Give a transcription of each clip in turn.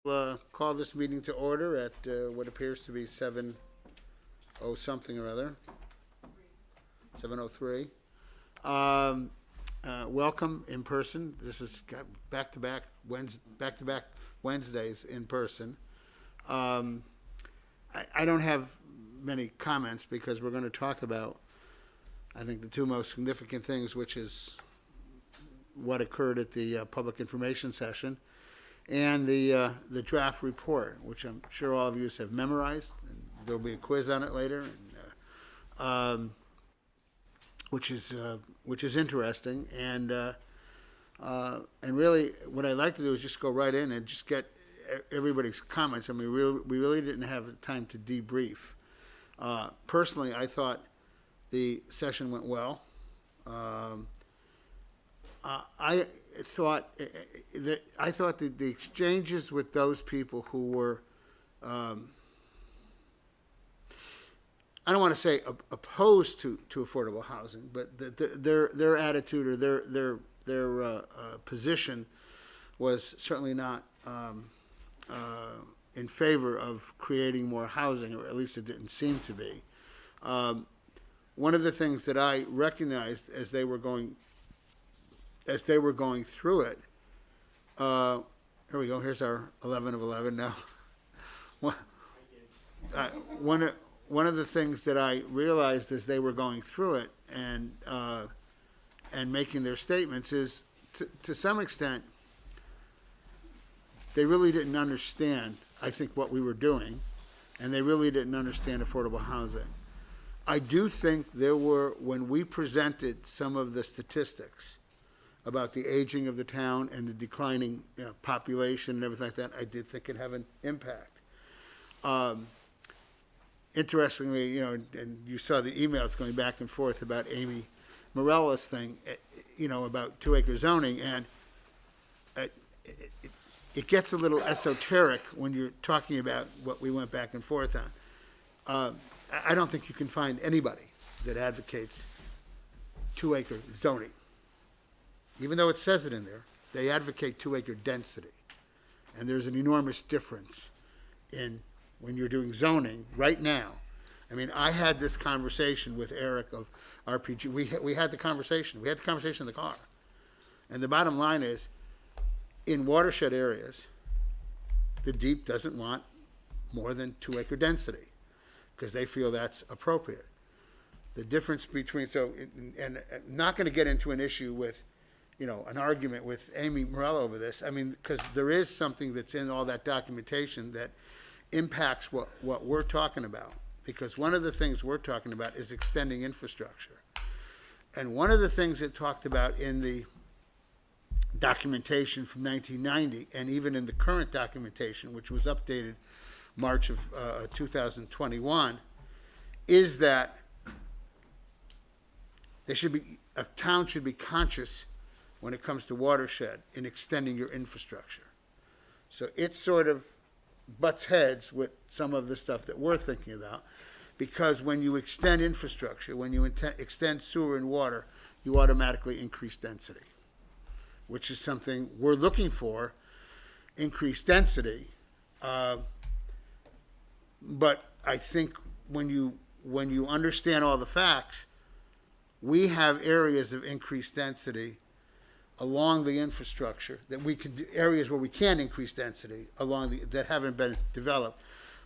Call this meeting to order at what appears to be 7:00 something or other, 7:03. Welcome in person. This is back-to-back Wednesdays in person. I don't have many comments because we're going to talk about, I think, the two most significant things, which is what occurred at the public information session and the draft report, which I'm sure all of you have memorized. And there'll be a quiz on it later, which is interesting. And really, what I'd like to do is just go right in and just get everybody's comments. I mean, we really didn't have time to debrief. Personally, I thought the session went well. I thought that the exchanges with those people who were, I don't want to say opposed to affordable housing, but their attitude or their position was certainly not in favor of creating more housing, or at least it didn't seem to be. One of the things that I recognized as they were going through it, here we go. Here's our 11 of 11 now. One of the things that I realized as they were going through it and making their statements is, to some extent, they really didn't understand, I think, what we were doing, and they really didn't understand affordable housing. I do think there were, when we presented some of the statistics about the aging of the town and the declining population and everything like that, I did think it had an impact. Interestingly, and you saw the emails going back and forth about Amy Morella's thing, about 2-acre zoning, and it gets a little esoteric when you're talking about what we went back and forth on. I don't think you can find anybody that advocates 2-acre zoning. Even though it says it in there, they advocate 2-acre density. And there's an enormous difference in when you're doing zoning right now. I mean, I had this conversation with Eric of RPG. We had the conversation. We had the conversation in the car. And the bottom line is, in watershed areas, the DEEP doesn't want more than 2-acre density because they feel that's appropriate. The difference between, and I'm not going to get into an issue with, an argument with Amy Morella over this. I mean, because there is something that's in all that documentation that impacts what we're talking about. Because one of the things we're talking about is extending infrastructure. And one of the things it talked about in the documentation from 1990, and even in the current documentation, which was updated March of 2021, is that a town should be conscious when it comes to watershed in extending your infrastructure. So it sort of butts heads with some of the stuff that we're thinking about, because when you extend infrastructure, when you extend sewer and water, you automatically increase density, which is something we're looking for, increased density. But I think when you understand all the facts, we have areas of increased density along the infrastructure that we can, areas where we can increase density that haven't been developed.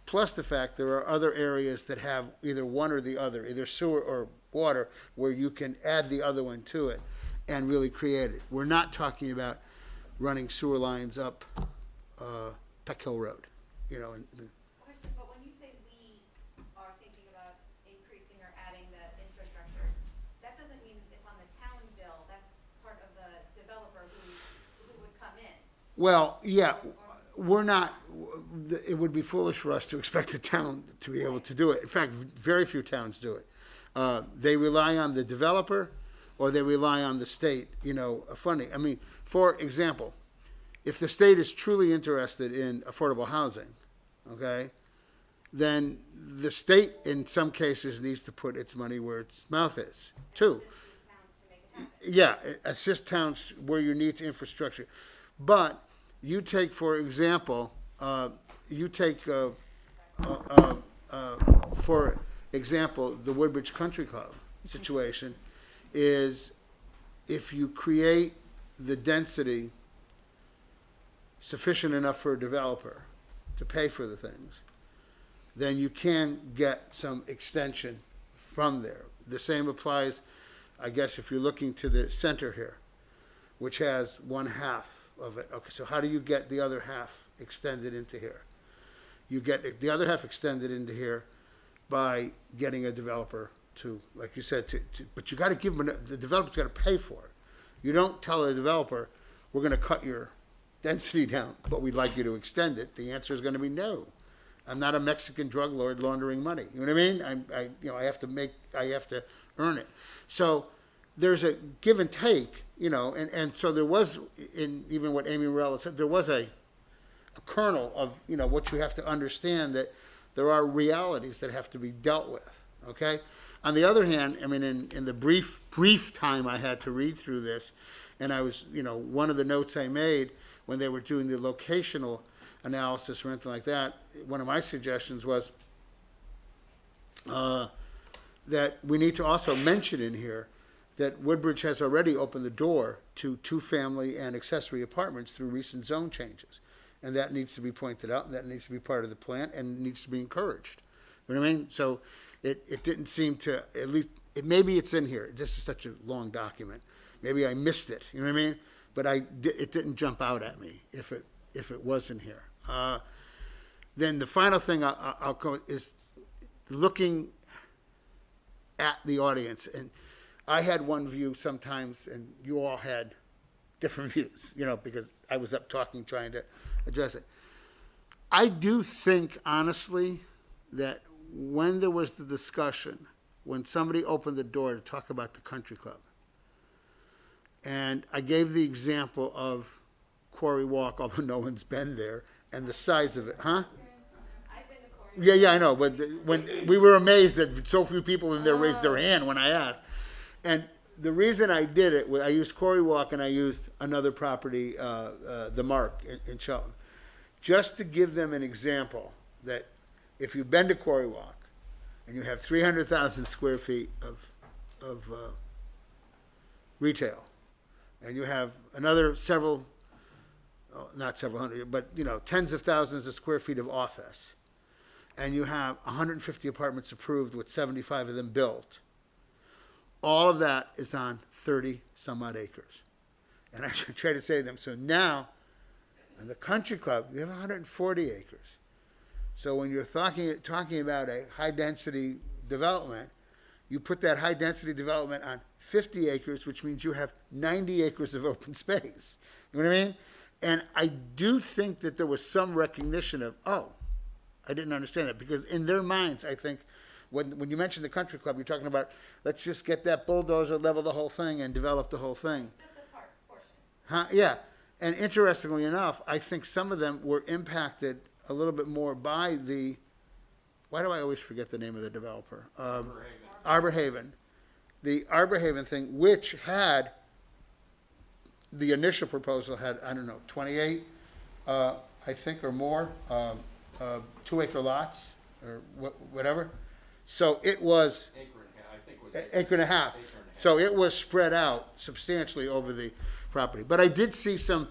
Plus the fact there are other areas that have either one or the other, either sewer or water, where you can add the other one to it and really create it. We're not talking about running sewer lines up Peck Hill Road, Question, but when you say we are thinking about increasing or adding the infrastructure, that doesn't mean it's on the town bill. That's part of the developer who would come in. Well, yeah, we're not, it would be foolish for us to expect the town to be able to do it. In fact, very few towns do it. They rely on the developer or they rely on the state, funding. I mean, for example, if the state is truly interested in affordable housing, okay, then the state in some cases needs to put its money where its mouth is, too. Yeah, assist towns where you need infrastructure. But you take, for example, You take, for example, the Woodbridge Country Club situation is if you create the density sufficient enough for a developer to pay for the things, then you can get some extension from there. The same applies, I guess, if you're looking to the center here, which has one half of it. Okay, so how do you get the other half extended into here? You get the other half extended into here by getting a developer to, like you said, but you got to give them, the developer's got to pay for it. You don't tell a developer, we're going to cut your density down, but we'd like you to extend it. The answer is going to be no. I'm not a Mexican drug lord laundering money. You know what I mean? I have to earn it. So there's a give and take, and so there was, in even what Amy Morella said, there was a kernel of, what you have to understand, that there are realities that have to be dealt with, okay? On the other hand, I mean, in the brief time I had to read through this, and I was, one of the notes I made when they were doing the locational analysis or anything like that, one of my suggestions was that we need to also mention in here that Woodbridge has already opened the door to two-family and accessory apartments through recent zone changes. And that needs to be pointed out, and that needs to be part of the plan, and needs to be encouraged. You know what I mean? So it didn't seem to, at least, maybe it's in here. This is such a long document. Maybe I missed it, you know what I mean? But it didn't jump out at me if it was in here. Then the final thing I'll go is looking at the audience. And I had one view sometimes, and you all had different views, because I was up talking, trying to address it. I do think, honestly, that when there was the discussion, when somebody opened the door to talk about the country club, and I gave the example of Quarry Walk, although no one's been there, and the size of it, huh? I've been to Quarry. Yeah, I know, but when we were amazed that so few people in there raised their hand when I asked. And the reason I did it, I used Quarry Walk and I used another property, the Mark in Shelton, just to give them an example that if you've been to Quarry Walk and you have 300,000 square feet of retail, and you have another not several hundred, but tens of thousands of square feet of office, and you have 150 apartments approved with 75 of them built, all of that is on 30 some odd acres. And I should try to say to them, so now in the country club, you have 140 acres. So when you're talking about a high density development, you put that high density development on 50 acres, which means you have 90 acres of open space. You know what I mean? And I do think that there was some recognition of, I didn't understand it, because in their minds, I think, when you mention the country club, you're talking about, let's just get that bulldozer, level the whole thing, and develop the whole thing. Just a portion. Huh? Yeah. And interestingly enough, I think some of them were impacted a little bit more by why do I always forget the name of the developer? Arbor Haven. The Arbor Haven thing, which had, the initial proposal had, 28, I think, or more, 2-acre lots, or whatever. So it was acre and a half. So it was spread out substantially over the property. But I did see some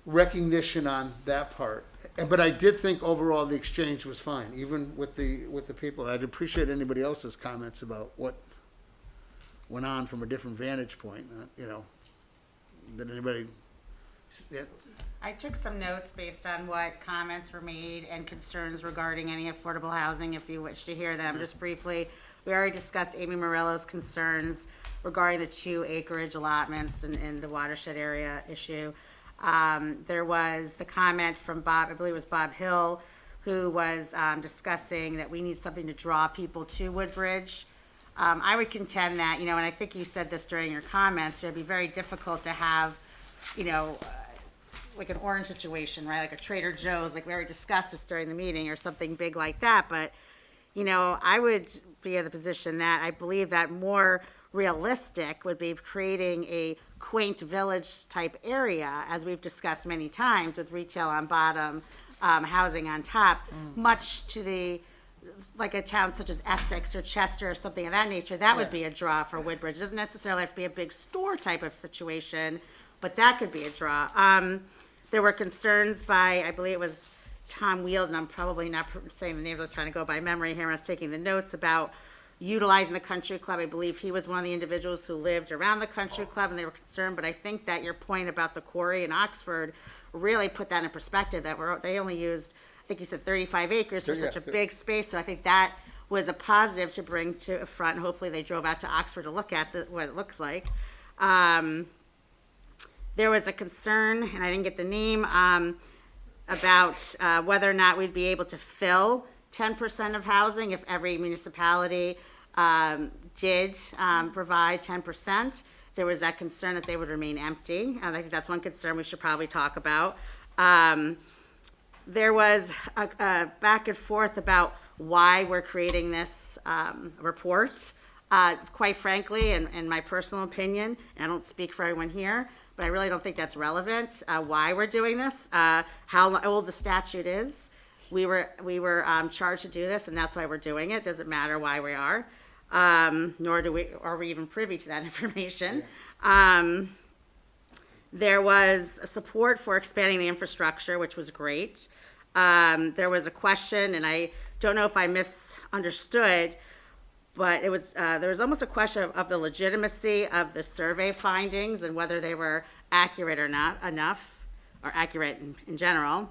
recognition on that part. But I did think overall the exchange was fine, even with the people. I'd appreciate anybody else's comments about what went on from a different vantage point. Did anybody? Yeah. I took some notes based on what comments were made and concerns regarding any affordable housing, if you wish to hear them. Just briefly, we already discussed Amy Morello's concerns regarding the 2 acreage allotments in the watershed area issue. There was the comment from Bob, I believe it was Bob Hill, who was discussing that we need something to draw people to Woodbridge. I would contend that, and I think you said this during your comments, it'd be very difficult to have, like an orange situation, right? Like a Trader Joe's, like we already discussed this during the meeting, or something big like that. But, I would be in the position that I believe that more realistic would be creating a quaint village type area, as we've discussed many times, with retail on bottom, housing on top, much to the, like a town such as Essex or Chester or something of that nature, that would be a draw for Woodbridge. It doesn't necessarily have to be a big store type of situation, but that could be a draw. There were concerns by, I believe it was Tom Wield, and I'm probably not saying the names, I'm trying to go by memory here, I was taking the notes about utilizing the country club. I believe he was one of the individuals who lived around the country club, and they were concerned, but I think that your point about the quarry in Oxford really put that in perspective, that they only used, I think you said 35 acres for such a big space, so I think that was a positive to bring to front, and hopefully they drove out to Oxford to look at what it looks like. There was a concern, and I didn't get the name, about whether or not we'd be able to fill 10% of housing if every municipality did provide 10%. There was that concern that they would remain empty, and I think that's one concern we should probably talk about. There was a back and forth about why we're creating this report. Quite frankly, in my personal opinion, and I don't speak for everyone here, but I really don't think that's relevant, why we're doing this, how old the statute is. We were charged to do this, and that's why we're doing it. Doesn't matter why we are, nor are we even privy to that information. There was support for expanding the infrastructure, which was great. There was a question, and I don't know if I misunderstood, but it was there was almost a question of the legitimacy of the survey findings and whether they were accurate or not enough, or accurate in general.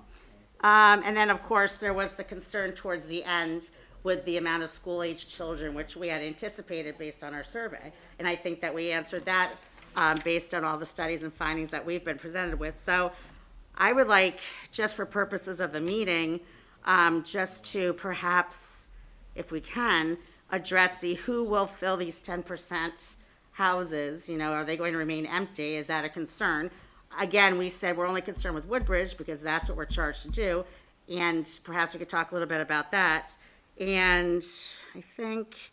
And then, of course, there was the concern towards the end with the amount of school-aged children, which we had anticipated based on our survey. And I think that we answered that based on all the studies and findings that we've been presented with. So I would like, just for purposes of the meeting, just to perhaps, if we can, address the who will fill these 10% houses. You know, are they going to remain empty? Is that a concern? Again, we said we're only concerned with Woodbridge because that's what we're charged to do. And perhaps we could talk a little bit about that. And I think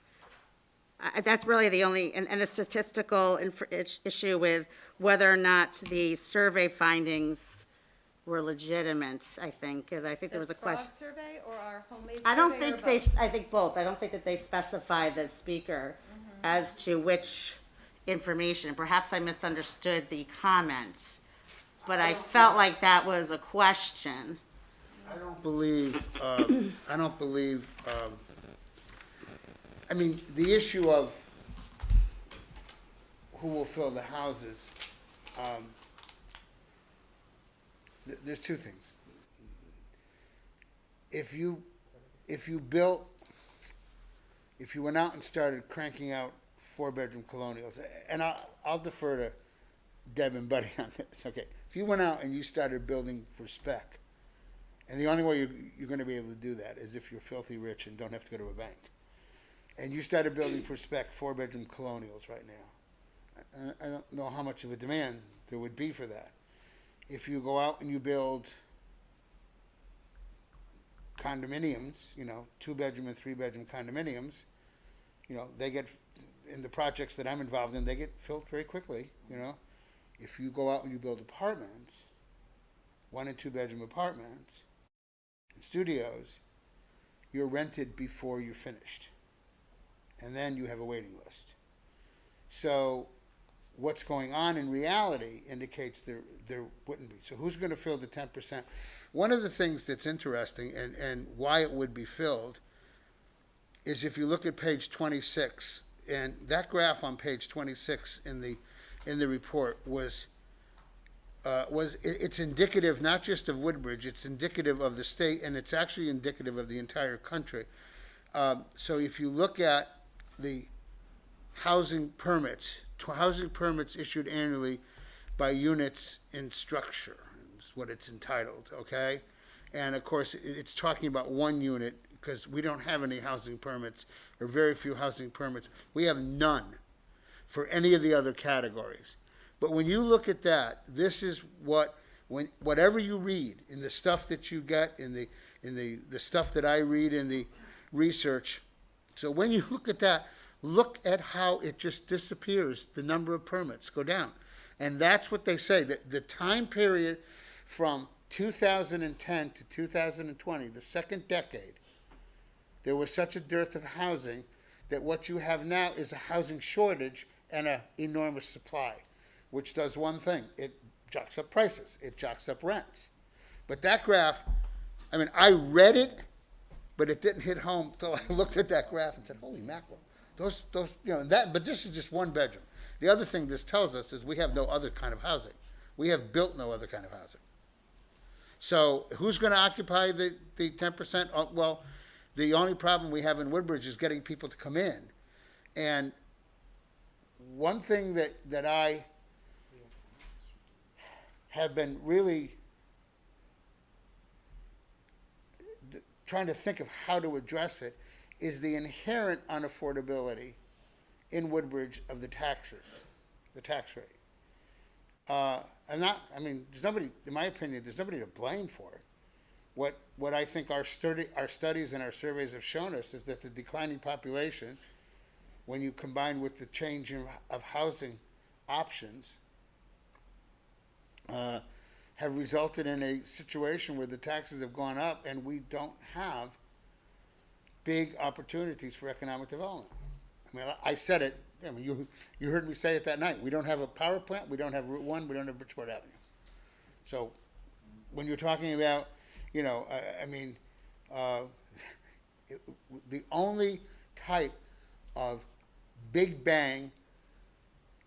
that's really the only, and the statistical issue with whether or not the survey findings were legitimate, I think. And I think there was a question. The SPROG survey or our homemade survey? I don't or think both? I think both. I don't think that they specify the speaker as to which information. And perhaps I misunderstood the comment, but I felt like that was a question. I don't believe, I mean, the issue of who will fill the houses, there's two things. If you went out and started cranking out 4-bedroom colonials, and I'll defer to Deb and Buddy on this, okay? If you went out and you started building for spec, and the only way you're going to be able to do that is if you're filthy rich and don't have to go to a bank, and you started building for spec 4-bedroom colonials right now, I don't know how much of a demand there would be for that. If you go out and you build condominiums, 2-bedroom and 3-bedroom condominiums, they get, in the projects that I'm involved in, they get filled very quickly, If you go out and you build apartments, 1 and 2-bedroom apartments, and studios, you're rented before you're finished. And then you have a waiting list. So what's going on in reality indicates there wouldn't be. So who's going to fill the 10%? One of the things that's interesting and why it would be filled is if you look at page 26, and that graph on page 26 in the report was it's indicative not just of Woodbridge, it's indicative of the state, and it's actually indicative of the entire country. So if you look at the housing permits issued annually by units in structure, is what it's entitled, okay? And of course, it's talking about one unit because we don't have any housing permits or very few housing permits. We have none for any of the other categories. But when you look at that, this is whatever you read in the stuff that you get, in the stuff that I read in the research. So when you look at that, look at how it just disappears, the number of permits go down. And that's what they say, that the time period from 2010 to 2020, the second decade, there was such a dearth of housing that what you have now is a housing shortage and an enormous supply, which does one thing. It jacks up prices. It jacks up rents. But that graph, I mean, I read it, but it didn't hit home until I looked at that graph and said, holy mackerel. Those, you know, but this is just one bedroom. The other thing this tells us is we have no other kind of housing. We have built no other kind of housing. So who's going to occupy the 10%? Well, the only problem we have in Woodbridge is getting people to come in. And one thing that I have been really trying to think of how to address it is the inherent unaffordability in Woodbridge of the taxes, the tax rate. There's nobody, in my opinion, there's nobody to blame for it. What I think our studies and our surveys have shown us is that the declining population, when you combine with the change of housing options, have resulted in a situation where the taxes have gone up and we don't have big opportunities for economic development. I mean, I said it, I mean, you heard me say it that night. We don't have a power plant, we don't have Route 1, we don't have Bridgeport Avenue. So when you're talking about, you know, the only type of big bang,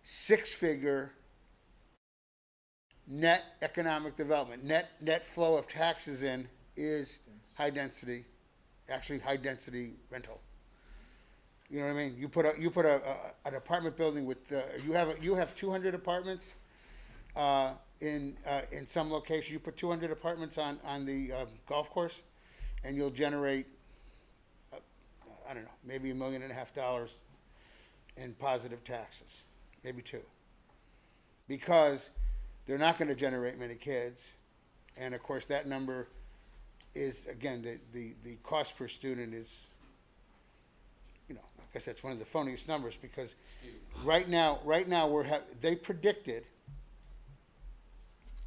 six-figure net economic development, net flow of taxes in is high density rental. You know what I mean? You put an apartment building with you have 200 apartments in some location. You put 200 apartments on the golf course, and you'll generate I don't know, maybe $1.5 million in positive taxes, maybe $2 million, because they're not going to generate many kids, and of course that number is, again, the cost per student is, you know, like I said, it's one of the phoniest numbers, because right now they predicted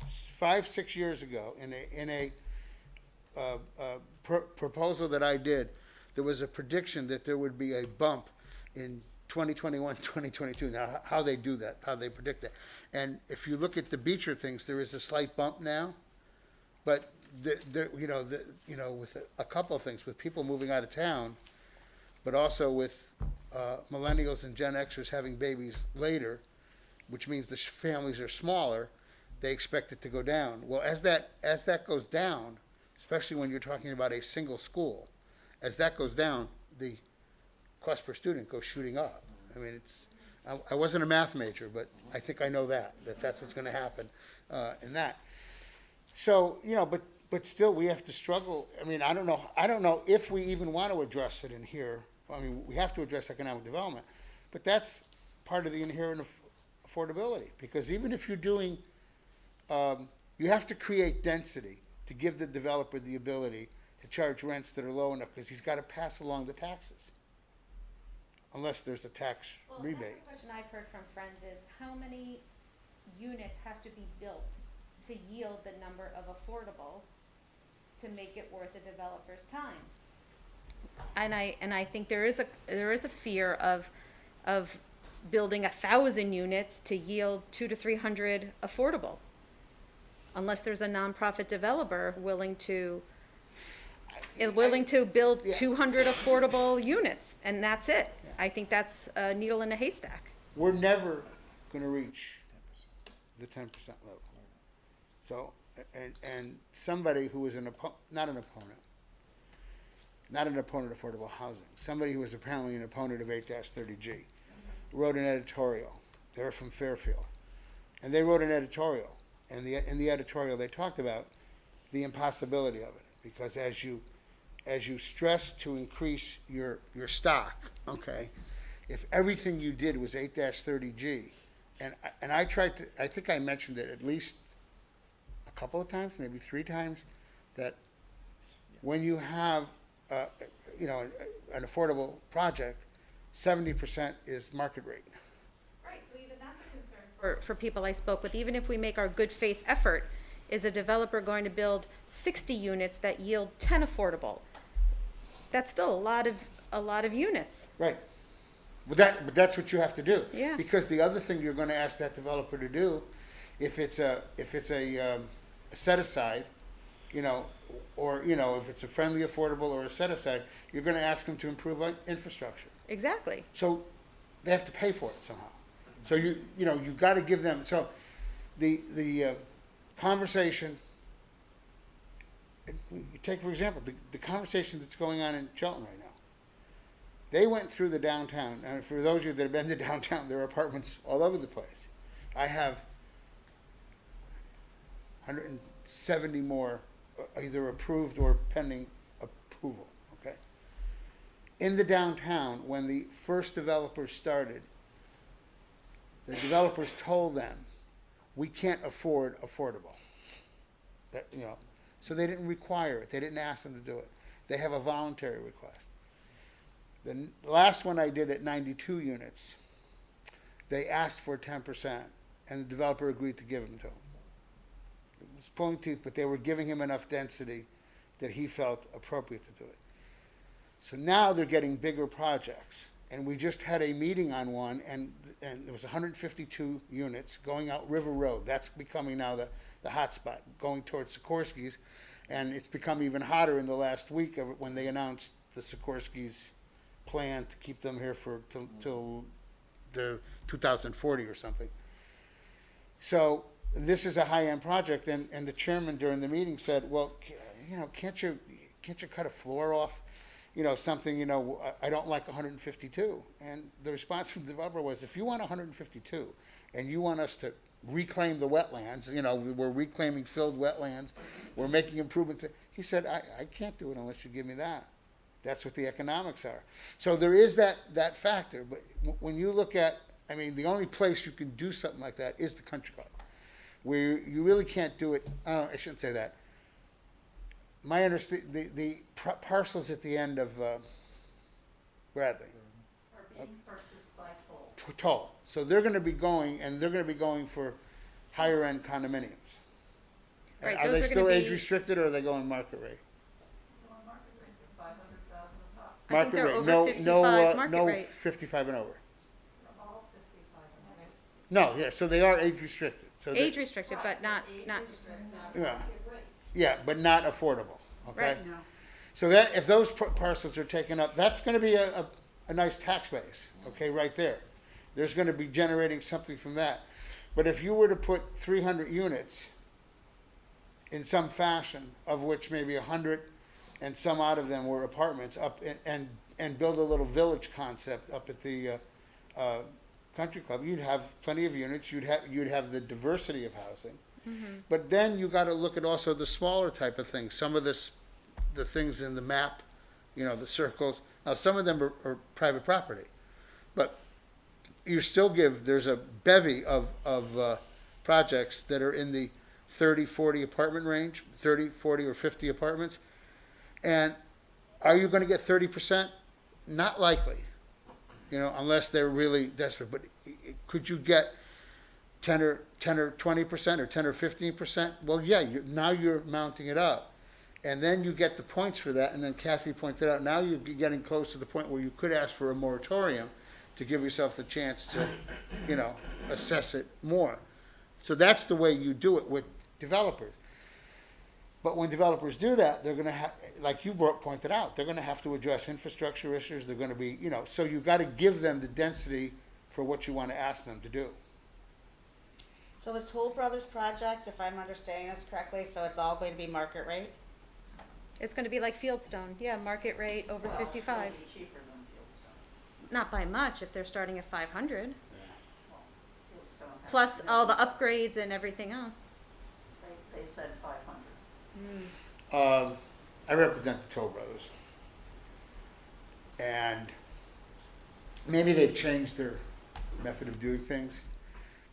5-6 years ago in a proposal that I did, there was a prediction that there would be a bump in 2021, 2022. Now, how they do that, how they predict that. And if you look at the Beecher things, there is a slight bump now, but with a couple of things, with people moving out of town, but also with millennials and Gen Xers having babies later, which means the families are smaller, they expect it to go down. Well, as that goes down, especially when you're talking about a single school, as that goes down, the cost per student goes shooting up. I mean, I wasn't a math major, but I think I know that's what's going to happen in that. So, you know, but still we have to struggle. I mean, I don't know if we even want to address it in here. I mean, we have to address economic development, but that's part of the inherent affordability, because even if you're doing, you have to create density to give the developer the ability to charge rents that are low enough, because he's got to pass along the taxes, unless there's a tax rebate. Well, that's the question I've heard from friends is, how many units have to be built to yield the number of affordable to make it worth the developer's time? And I think there is a fear of building 1,000 units to yield 200 to 300 affordable, unless there's a nonprofit developer willing to build 200 affordable units, and that's it. I think that's a needle in a haystack. We're never going to reach the 10% level. So, and somebody who is not an opponent of affordable housing, somebody who was apparently an opponent of 8-30G, wrote an editorial. They're from Fairfield, and they wrote an editorial. And in the editorial, they talked about the impossibility of it, because as you stress to increase your stock, okay, if everything you did was 8-30G, and I think I mentioned it at least a couple of times, maybe 3 times, that when you have an affordable project, 70% is market rate. Right, so even that's a concern. For people I spoke with, even if we make our good faith effort is a developer going to build 60 units that yield 10 affordable? That's still a lot of units. Right. But that's what you have to do. Yeah. Because the other thing you're gonna ask that developer to do, if it's a set aside, you know, or, you know, if it's a friendly, affordable, or a set aside, you're gonna ask them to improve on infrastructure. Exactly. So they have to pay for it somehow. So you know, you gotta give them, so the conversation, you take for example, the conversation that's going on in Cheltenham right now. They went through the downtown, and for those of you that have been to downtown, there are apartments all over the place. I have 170 more either approved or pending approval, okay? In the downtown, when the first developers started, the developers told them, we can't afford affordable. That, you know, so they didn't require it, they didn't ask them to do it. They have a voluntary request. The last one I did at 92 units, they asked for 10%, and the developer agreed to give them to them. It was pulling teeth, but they were giving him enough density that he felt appropriate to do it. So now they're getting bigger projects, and we just had a meeting on one, and there was 152 units going out River Road. That's becoming now the hot spot, going towards Sikorsky's, and it's become even hotter in the last week of it when they announced the Sikorsky's plan to keep them here for till the 2040 or something. So this is a high-end project, and the chairman during the meeting said, well, you know, can't you cut a floor off? You know, something, you know, I don't like 152. And the response from the developer was, if you want 152 and you want us to reclaim the wetlands, you know, we're reclaiming filled wetlands, we're making improvements. He said, I can't do it unless you give me that. That's what the economics are. So there is that factor. But when you look at, I mean, the only place you can do something like that is the country club, where you really can't do it. I shouldn't say that. My understanding, the parcels at the end of Bradley. Are being purchased by Toll. Toll. So they're going to be going for higher end condominiums. Right, Are those they are still gonna age be- restricted, or are they going market rate? On market rate, they're 500,000 a pop. I think they're Market rate. over No, 55 market no rate. 55 and over. They're all 55 and over. No, yeah. So they are age restricted. So Age restricted, but not, Age not, restricted, Yeah. market rate. yeah, but not affordable. Okay. Right. No. So that if those parcels are taken up, that's going to be a nice tax base. Okay, right there. There's going to be generating something from that. But if you were to put 300 units in some fashion, of which maybe 100 and some out of them were apartments, up and build a little village concept up at the country club, you'd have plenty of units. You'd have the diversity of housing. But then you got to look at also the smaller type of things. Some of the things in the map, you know, the circles. Now some of them are private property, but you still there's a bevy of projects that are in the 30, 40 apartment range, 30, 40, or 50 apartments. And are you going to get 30%? Not likely, you know, unless they're really desperate. But could you get 10 or 20% or 10 or 15%? Well, yeah, now you're mounting it up. And then you get the points for that. And then Kathy pointed out, now you're getting close to the point where you could ask for a moratorium to give yourself the chance to, you know, assess it more. So that's the way you do it with developers. But when developers do that, they're going to have, like you pointed out, they're going to have to address infrastructure issues. They're going to be, you know, so you've got to give them the density for what you want to ask them to do. So the Toll Brothers project, if I'm understanding this correctly, so it's all going to be market rate? it's gonna be like Fieldstone, yeah, market rate over Well, 55. It'll be cheaper than Fieldstone. Not by much if they're starting at 500, Well, Fieldstone has plus to all the build- upgrades and everything else. They said 500. I represent the Toll Brothers. And maybe they've changed their method of doing things.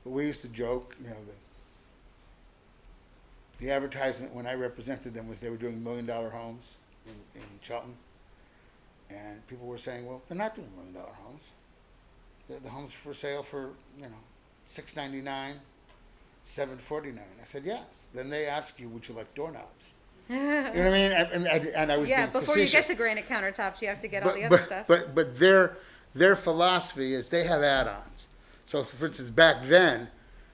But we used to joke, you know, the advertisement when I represented them was they were doing $1 million homes in Cheltenham. And people were saying, well, they're not doing $1 million homes. The homes are for sale for, you know, $699, $749. I said, yes. Then they ask you, would you like doorknobs? You know what I mean? And I was Yeah, being before you get facetious. to granite countertops, you have to get all the But- other stuff. But their philosophy is they have add-ons. So for instance, back then,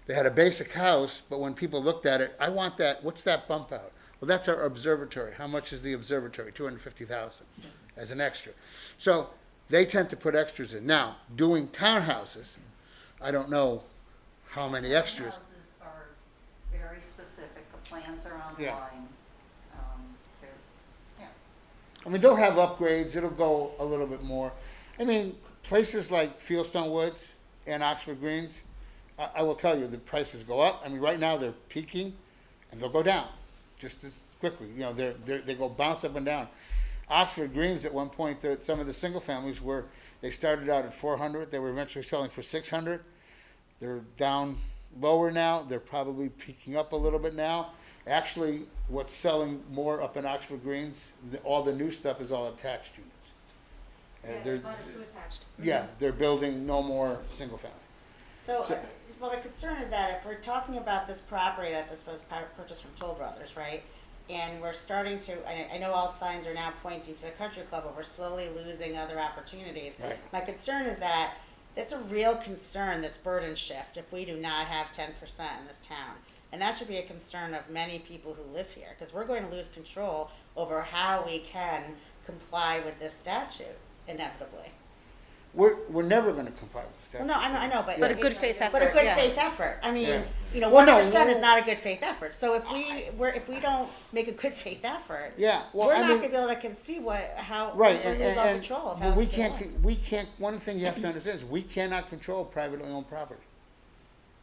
they had a basic house, but when people looked at it, I want that, what's that bump out? Well, that's our observatory. How much is the observatory? 250,000 as an extra. So they tend to put extras in. Now, doing townhouses, I don't know how many extras. Houses are very specific, the plans are Yeah. online. They're, yeah. I mean, they'll have upgrades. It'll go a little bit more. I mean, places like Fieldstone Woods and Oxford Greens, I will tell you, the prices go up. I mean, right now they're peaking, and they'll go down just as quickly. You know, they go bounce up and down. Oxford Greens at one point, some of the single families were, they started out at 400. They were eventually selling for 600. They're down lower now. They're probably peaking up a little bit now. Actually, what's selling more up in Oxford Greens, all the new stuff is all attached units. They're attached. yeah, they're building no more single family. So, So- well, my concern is that if we're talking about this property that's supposed to purchase from Toll Brothers, right? And we're starting to, I know all signs are now pointing to the country club, but we're slowly losing other opportunities. Right. My concern is that it's a real concern, this burden shift, if we do not have 10% in this town. And that should be a concern of many people who live here, because we're going to lose control over how we can comply with this statute, inevitably. We're never going to comply with the statute. Well, no, I know, but. But a good faith effort, But a good yeah. faith effort. I mean, Yeah. you know, Well, no, 1% is well- not a good faith effort. So if we don't make a good faith effort, Yeah, well, we're I not mean, going to be able to conceive how right, we lose all control of how we it's can't, going. we can't. One thing you have to understand is we cannot control privately owned property.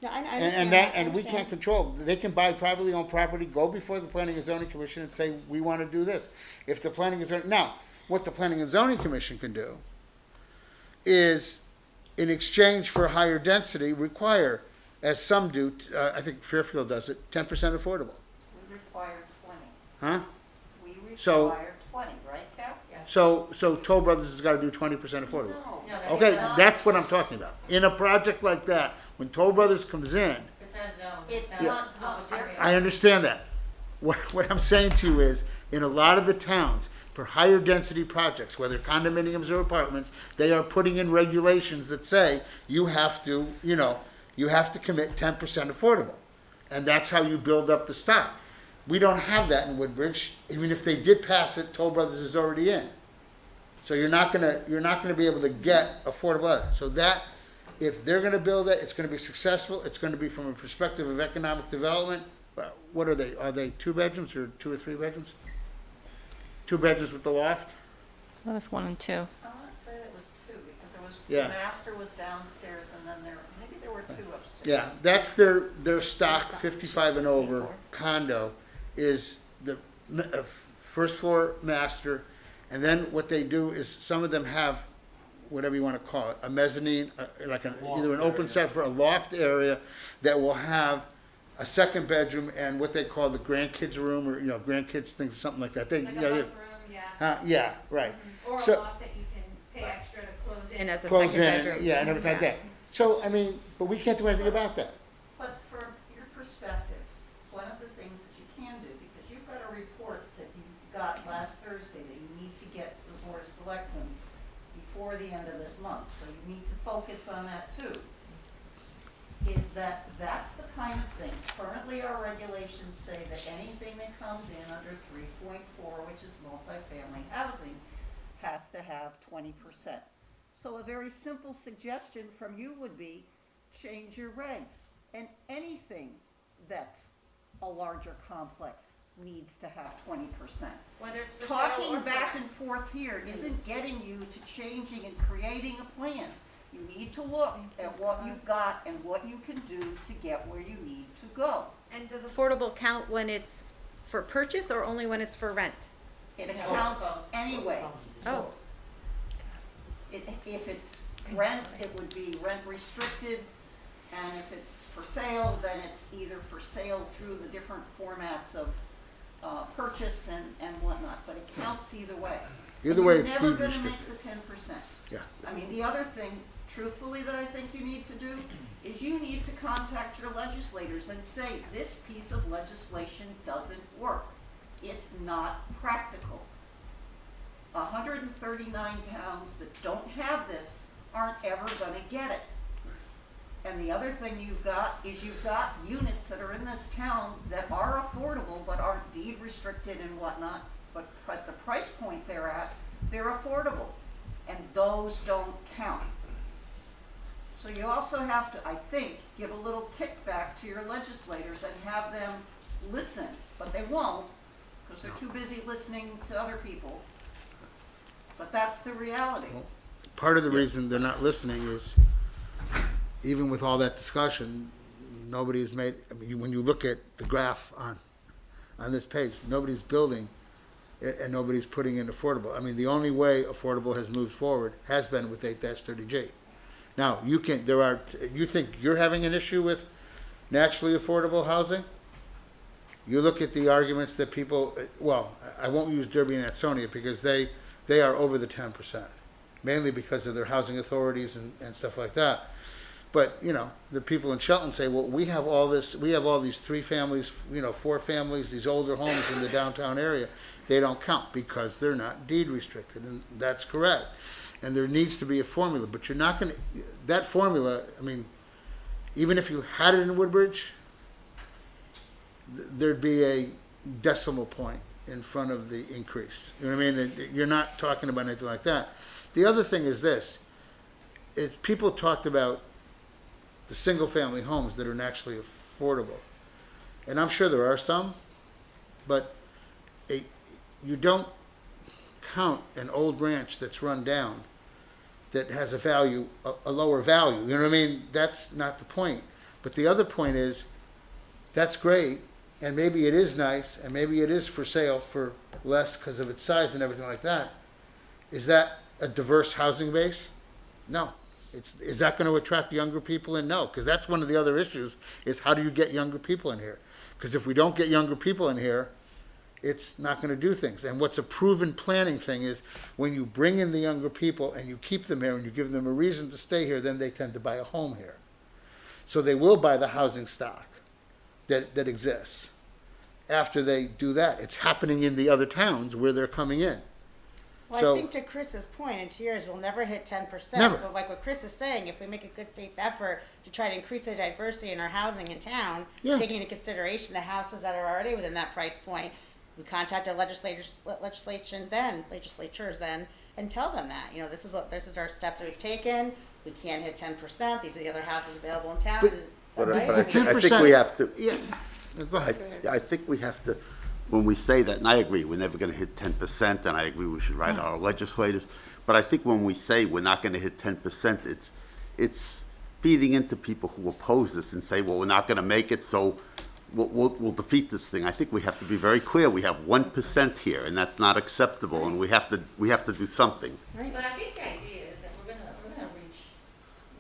No, I And, understand and that. I we understand. can't control. They can buy privately owned property, go before the Planning and Zoning Commission and say, we want to do this. If the Planning and Zoning, now, what the Planning and Zoning Commission can do is, in exchange for higher density, require, as some do, I think Fairfield does it, 10% affordable. We require 20. Huh? We So- require 20, right, Cap? So Toll Brothers has got to do 20% affordable. No. Okay, that's what I'm talking about. In a project like that, when Toll Brothers comes in, It's not zoned. I understand that. What I'm saying to you is, in a lot of the towns, for higher density projects, whether condominiums or apartments, they are putting in regulations that say you have to, you have to commit 10% affordable. And that's how you build up the stock. We don't have that in Woodbridge. Even if they did pass it, Toll Brothers is already in. So you're not gonna be able to get affordable. So that, if they're gonna build it, it's gonna be successful. It's gonna be from a perspective of economic development. What are they? Are they 2 bedrooms or 2 or 3 bedrooms? 2 bedrooms with the loft? That's 1 and 2. I want to say it was 2, because there was, Yeah. the master was downstairs, and then maybe there were 2 upstairs. Yeah, that's their stock 55 and over condo is the first floor master. And then what they do is some of them have, whatever you want to call it, a mezzanine, either an open set for a loft area that will have a second bedroom and what they call the grandkids room, or, grandkids things, something like that. They, Like a yeah, bunk they- room, yeah. yeah, right. Or a So- loft that you can pay extra to close in as a Close second in, bedroom. yeah, and everything like that. So, I mean, but we can't do anything about that. But from your perspective, one of the things that you can do, because you've got a report that you got last Thursday that you need to get to the Board of Selectmen before the end of this month, so you need to focus on that too. Is that's the kind of thing, currently our regulations say that anything that comes in under 3.4, which is multifamily housing, has to have 20%. So a very simple suggestion from you would be, change your regs. And anything that's a larger complex needs to have 20%. Whether it's for sale or Talking for back rent. and forth here isn't getting you to changing and creating a plan. You need to look at what you've got and what you can do to get where you need to go. And does affordable count when it's for purchase or only when it's for rent? It accounts anyway. Oh, If it's rent, it would be rent restricted, and if it's for sale, then it's either for sale through the different formats of purchase and whatnot, but it counts either way. Either way, And it's you're never deed gonna make restricted. the 10%. Yeah. I mean, the other thing, truthfully, that I think you need to do, is you need to contact your legislators and say, this piece of legislation doesn't work. It's not practical. 139 towns that don't have this aren't ever gonna get it. And the other thing you've got is you've got units that are in this town that are affordable but aren't deed restricted and whatnot, but at the price point they're at, they're affordable, and those don't count. So you also have to, I think, give a little kickback to your legislators and have them listen, but they won't, because they're too busy listening to other people. But that's the reality. Part of the reason they're not listening is, even with all that discussion, nobody's made, I mean, when you look at the graph on this page, nobody's building and nobody's putting in affordable. I mean, the only way affordable has moved forward has been with 8-30G. Now, you think you're having an issue with naturally affordable housing? You look at the arguments that people, well, I won't use Derby and Ansonia because they are over the 10%, mainly because of their housing authorities and stuff like that. But, you know, the people in Shelton say, well, we have all these 3 families, 4 families, these older homes in the downtown area. They don't count because they're not deed restricted, and that's correct. And there needs to be a formula, but you're not gonna, that formula, I mean, even if you had it in Woodbridge, there'd be a decimal point in front of the increase. You know what I mean? You're not talking about anything like that. The other thing is this, people talked about the single-family homes that are naturally affordable. And I'm sure there are some, but you don't count an old ranch that's run down that has a value, a lower value. You know what I mean? That's not the point. But the other point is, that's great, and maybe it is nice, and maybe it is for sale for less because of its size and everything like that. Is that a diverse housing base? No. Is that going to attract younger people in? No, because that's one of the other issues, is how do you get younger people in here? Because if we don't get younger people in here, it's not going to do things. And what's a proven planning thing is when you bring in the younger people and you keep them here and you give them a reason to stay here, then they tend to buy a home here. So they will buy the housing stock that exists. After they do that, it's happening in the other towns where they're coming in. Well, So- I think to Chris's point, in 2 years, we'll never hit 10%. Never. But like what Chris is saying, if we make a good faith effort to try to increase the diversity in our housing in town, Yeah. taking into consideration the houses that are already within that price point, we contact our legislatures then, and tell them that, this is our steps that we've taken. We can't hit 10%. These are the other houses available in town. But- and- But right? I think we 10%, have to, Yeah, go ahead. I think we have to, when we say that, and I agree, we're never gonna hit 10%, and I agree we should write our legislators, but I think when we say we're not gonna hit 10%, it's feeding into people who oppose this and say, well, we're not gonna make it, so we'll defeat this thing. I think we have to be very clear, we have 1% here, and that's not acceptable, and we have to do something. But I think the idea is that we're gonna reach.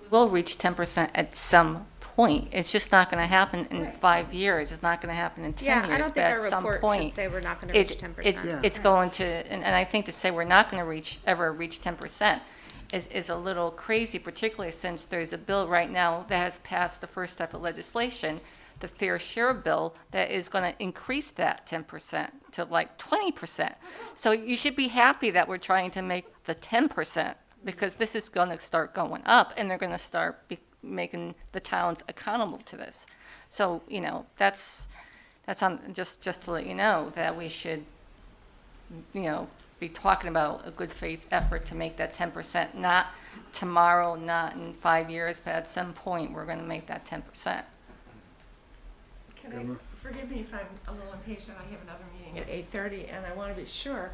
We will reach 10% at some point. It's just not gonna happen in 5 years. It's not gonna happen in 10 Yeah, years. I don't But think at our some report point, should say we're not gonna it- reach 10%. it- It's going to, and I think to say we're not gonna ever reach 10% is a little crazy, particularly since there's a bill right now that has passed the first step of legislation, the Fair Share Bill, that is gonna increase that 10% to like 20%. So you should be happy that we're trying to make the 10%, because this is gonna start going up, and they're gonna start making the towns accountable to this. So, that's on, just to let you know, that we should, be talking about a good faith effort to make that 10%, not tomorrow, not in 5 years, but at some point, we're gonna make that 10%. Can forgive me if I'm a little impatient, I have another meeting at 8:30, and I wanna be sure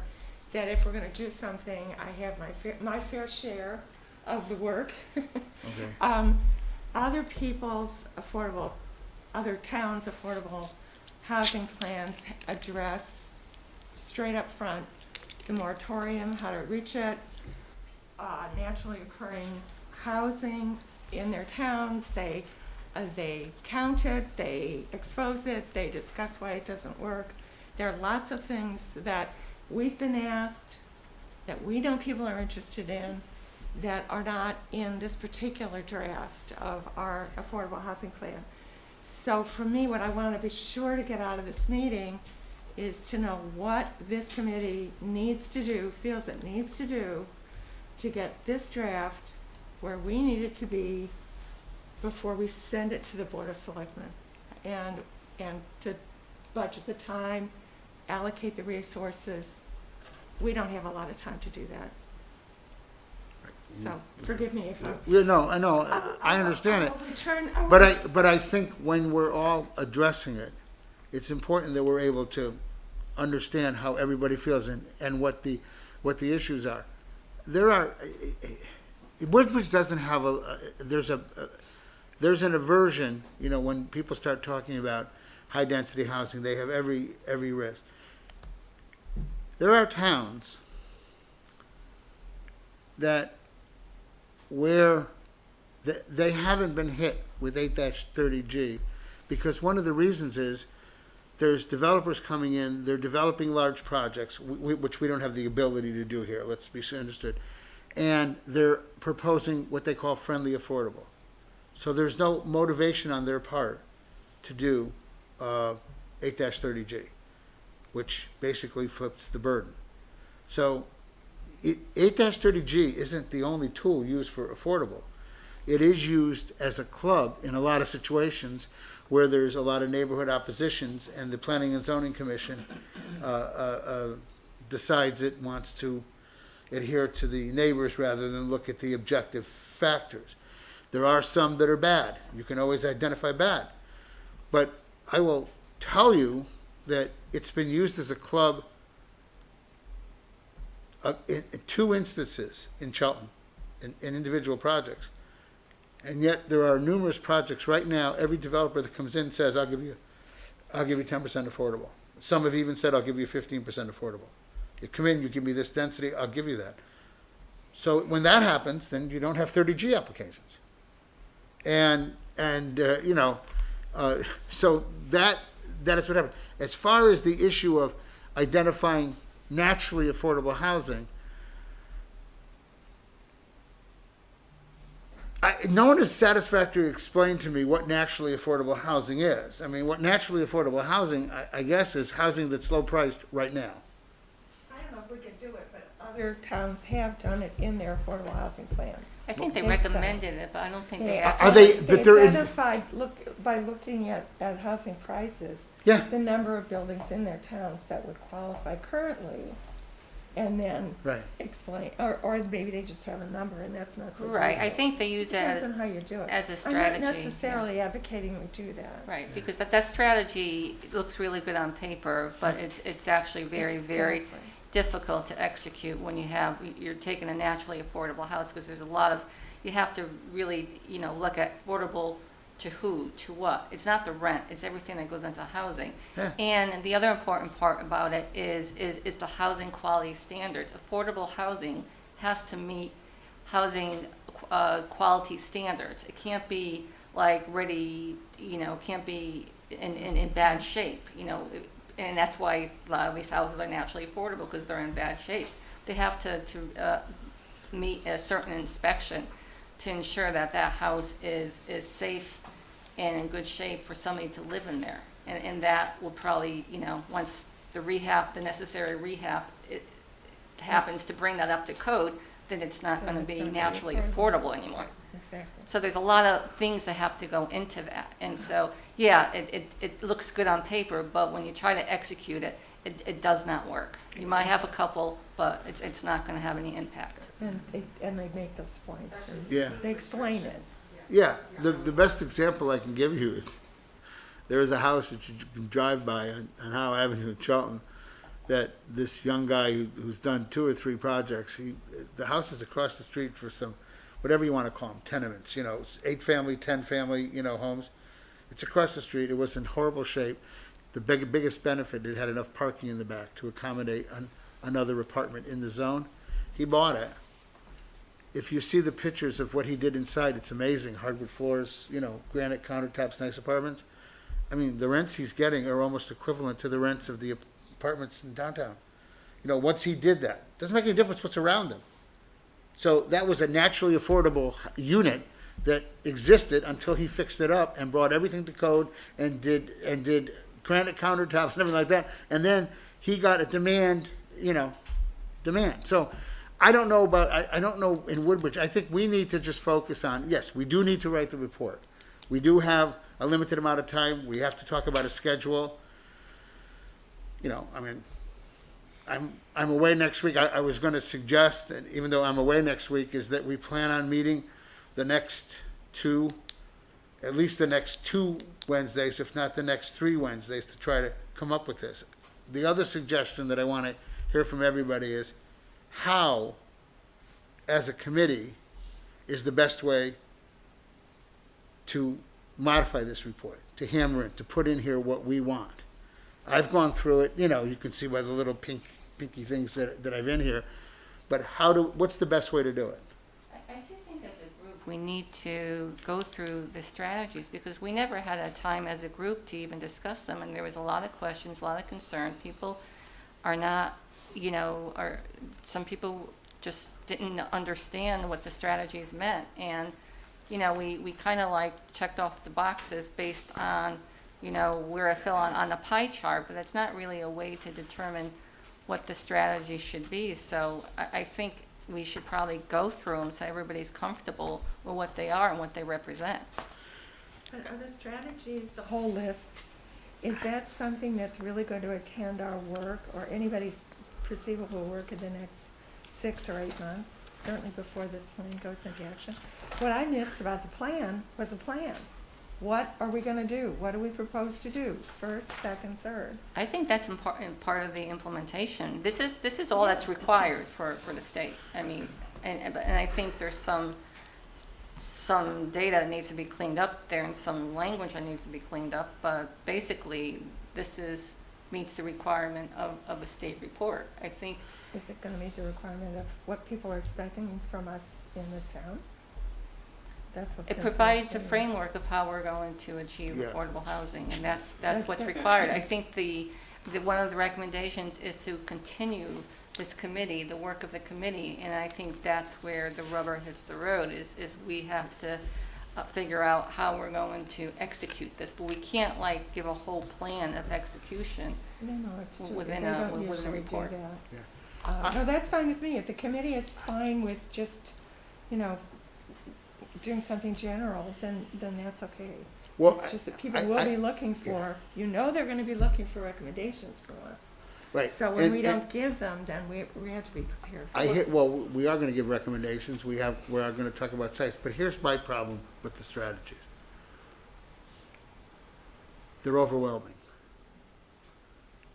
that if we're gonna do something, I have my fair share of the work. Other other towns' affordable housing plans address straight up front the moratorium, how to reach it, naturally occurring housing in their towns. They count it, they expose it, they discuss why it doesn't work. There are lots of things that we've been asked, that we know people are interested in, that are not in this particular draft of our affordable housing plan. So for me, what I want to be sure to get out of this meeting is to know what this committee needs to do, feels it needs to do, to get this draft where we need it to be before we send it to the Board of Selectmen. And to budget the time, allocate the resources. We don't have a lot of time to do that. So forgive me if I'm. Yeah, no, I know, I understand it. But I think when we're all addressing it, it's important that we're able to understand how everybody feels and what the issues are. There are, Woodbridge doesn't have there's an aversion, when people start talking about high-density housing, they have every risk. There are towns that where they haven't been hit with 8-30G because one of the reasons is there's developers coming in, they're developing large projects, which we don't have the ability to do here, let's be understood, and they're proposing what they call friendly affordable. So there's no motivation on their part to do 8-30G, which basically flips the burden. So 8-30G isn't the only tool used for affordable. It is used as a club in a lot of situations where there's a lot of neighborhood oppositions and the Planning and Zoning Commission decides it wants to adhere to the neighbors rather than look at the objective factors. There are some that are bad. You can always identify bad. But I will tell you that it's been used as a club in 2 instances in Cheltenham, in individual projects. And yet there are numerous projects right now, every developer that comes in says, I'll give you 10% affordable. Some have even said, I'll give you 15% affordable. You come in, you give me this density, I'll give you that. So when that happens, then you don't have 30G applications. So that is what happened. As far as the issue of identifying naturally affordable housing, no one has satisfactorily explained to me what naturally affordable housing is. I mean, what naturally affordable housing, I guess, is housing that's low priced right now. I don't know if we could do it, but other towns have done it in their affordable housing plans. I think they Yes, sir. recommended it, but I don't think they They actually. But they're in- identified, by looking at housing prices, Yeah. the number of buildings in their towns that would qualify currently, and then Right. explain, or maybe they just have a number and that's not so Right, I basic. think they use Depends it on how you do it. as a I'm strategy, not yeah. necessarily advocating we do that. Right, because that strategy looks really good on paper, but it's actually very Exactly. difficult to execute when you're taking a naturally affordable house, because there's a lot of, you have to really, look at affordable to who, to what. It's not the rent, it's everything that goes into housing. Yeah. And the other important part about it is the housing quality standards. Affordable housing has to meet housing quality standards. It can't be like ready, can't be in bad shape, and that's why a lot of these houses are naturally affordable, because they're in bad shape. They have to meet a certain inspection to ensure that house is safe and in good shape for somebody to live in there. And that will probably, once the necessary rehab, it happens to bring that up to code, then it's not Then gonna be it's not naturally affordable. affordable anymore. Exactly. So there's a lot of things that have to go into that. And so, yeah, it looks good on paper, but when you try to execute it, it does not work. You might have a couple, but it's not gonna have any impact. And they make those points, and Yeah. they explain it. Yeah, the best example I can give you is there is a house that you can drive by on Howe Avenue in Charlton that this young guy who's done 2 or 3 projects, the house is across the street for some, whatever you want to call them, tenements, it's 8-family, 10-family, homes. It's across the street. It was in horrible shape. The biggest benefit, it had enough parking in the back to accommodate another apartment in the zone. He bought it. If you see the pictures of what he did inside, it's amazing. Hardwood floors, granite countertops, nice apartments. I mean, the rents he's getting are almost equivalent to the rents of the apartments in downtown. Once he did that, doesn't make any difference what's around him. So that was a naturally affordable unit that existed until he fixed it up and brought everything to code and did granite countertops and everything like that. And then he got a demand. So I don't know I don't know in Woodbridge. I think we need to just focus on, yes, we do need to write the report. We do have a limited amount of time. We have to talk about a schedule. I'm away next week. I was going to suggest, and even though I'm away next week, is that we plan on meeting at least the next 2 Wednesdays, if not the next 3 Wednesdays, to try to come up with this. The other suggestion that I want to hear from everybody is how, as a committee, is the best way to modify this report, to hammer it, to put in here what we want. I've gone through it, you can see by the little pinky things that I've in here, but what's the best way to do it? I do think as a group, we need to go through the strategies, because we never had a time as a group to even discuss them, and there was a lot of questions, a lot of concern. People are not, some people just didn't understand what the strategies meant, and, we kind of like checked off the boxes based on, where I fell on the pie chart, but that's not really a way to determine what the strategy should be. So I think we should probably go through them so everybody's comfortable with what they are and what they represent. But are the strategies, the whole list, is that something that's really going to attend our work or anybody's perceivable work in the next 6 or 8 months, certainly before this plan goes into action? What I missed about the plan was a plan. What are we going to do? What do we propose to do? First, second, third? I think that's part of the implementation. This is all that's required for the state. I mean, and I think there's some data that needs to be cleaned up there and some language that needs to be cleaned up, but basically meets the requirement of a state report. I think. Is it going to meet the requirement of what people are expecting from us in this town? That's what It concerns provides a me. framework of how we're going to achieve Yeah. affordable housing, and that's what's required. I think one of the recommendations is to continue this committee, the work of the committee, and I think that's where the rubber hits the road, is we have to figure out how we're going to execute this, but we can't give a whole plan of execution. No, it's true. within They a- don't within a usually do report. that. Yeah. No, that's fine with me. If the committee is fine with just, doing something general, then that's okay. Well, It's just that people I- will I- be looking for, they're gonna be looking for recommendations from us. Right. So when And- we and don't give them, then we have to be prepared for I it. hear, well, we are going to give recommendations. We are going to talk about sites, but here's my problem with the strategies. They're overwhelming.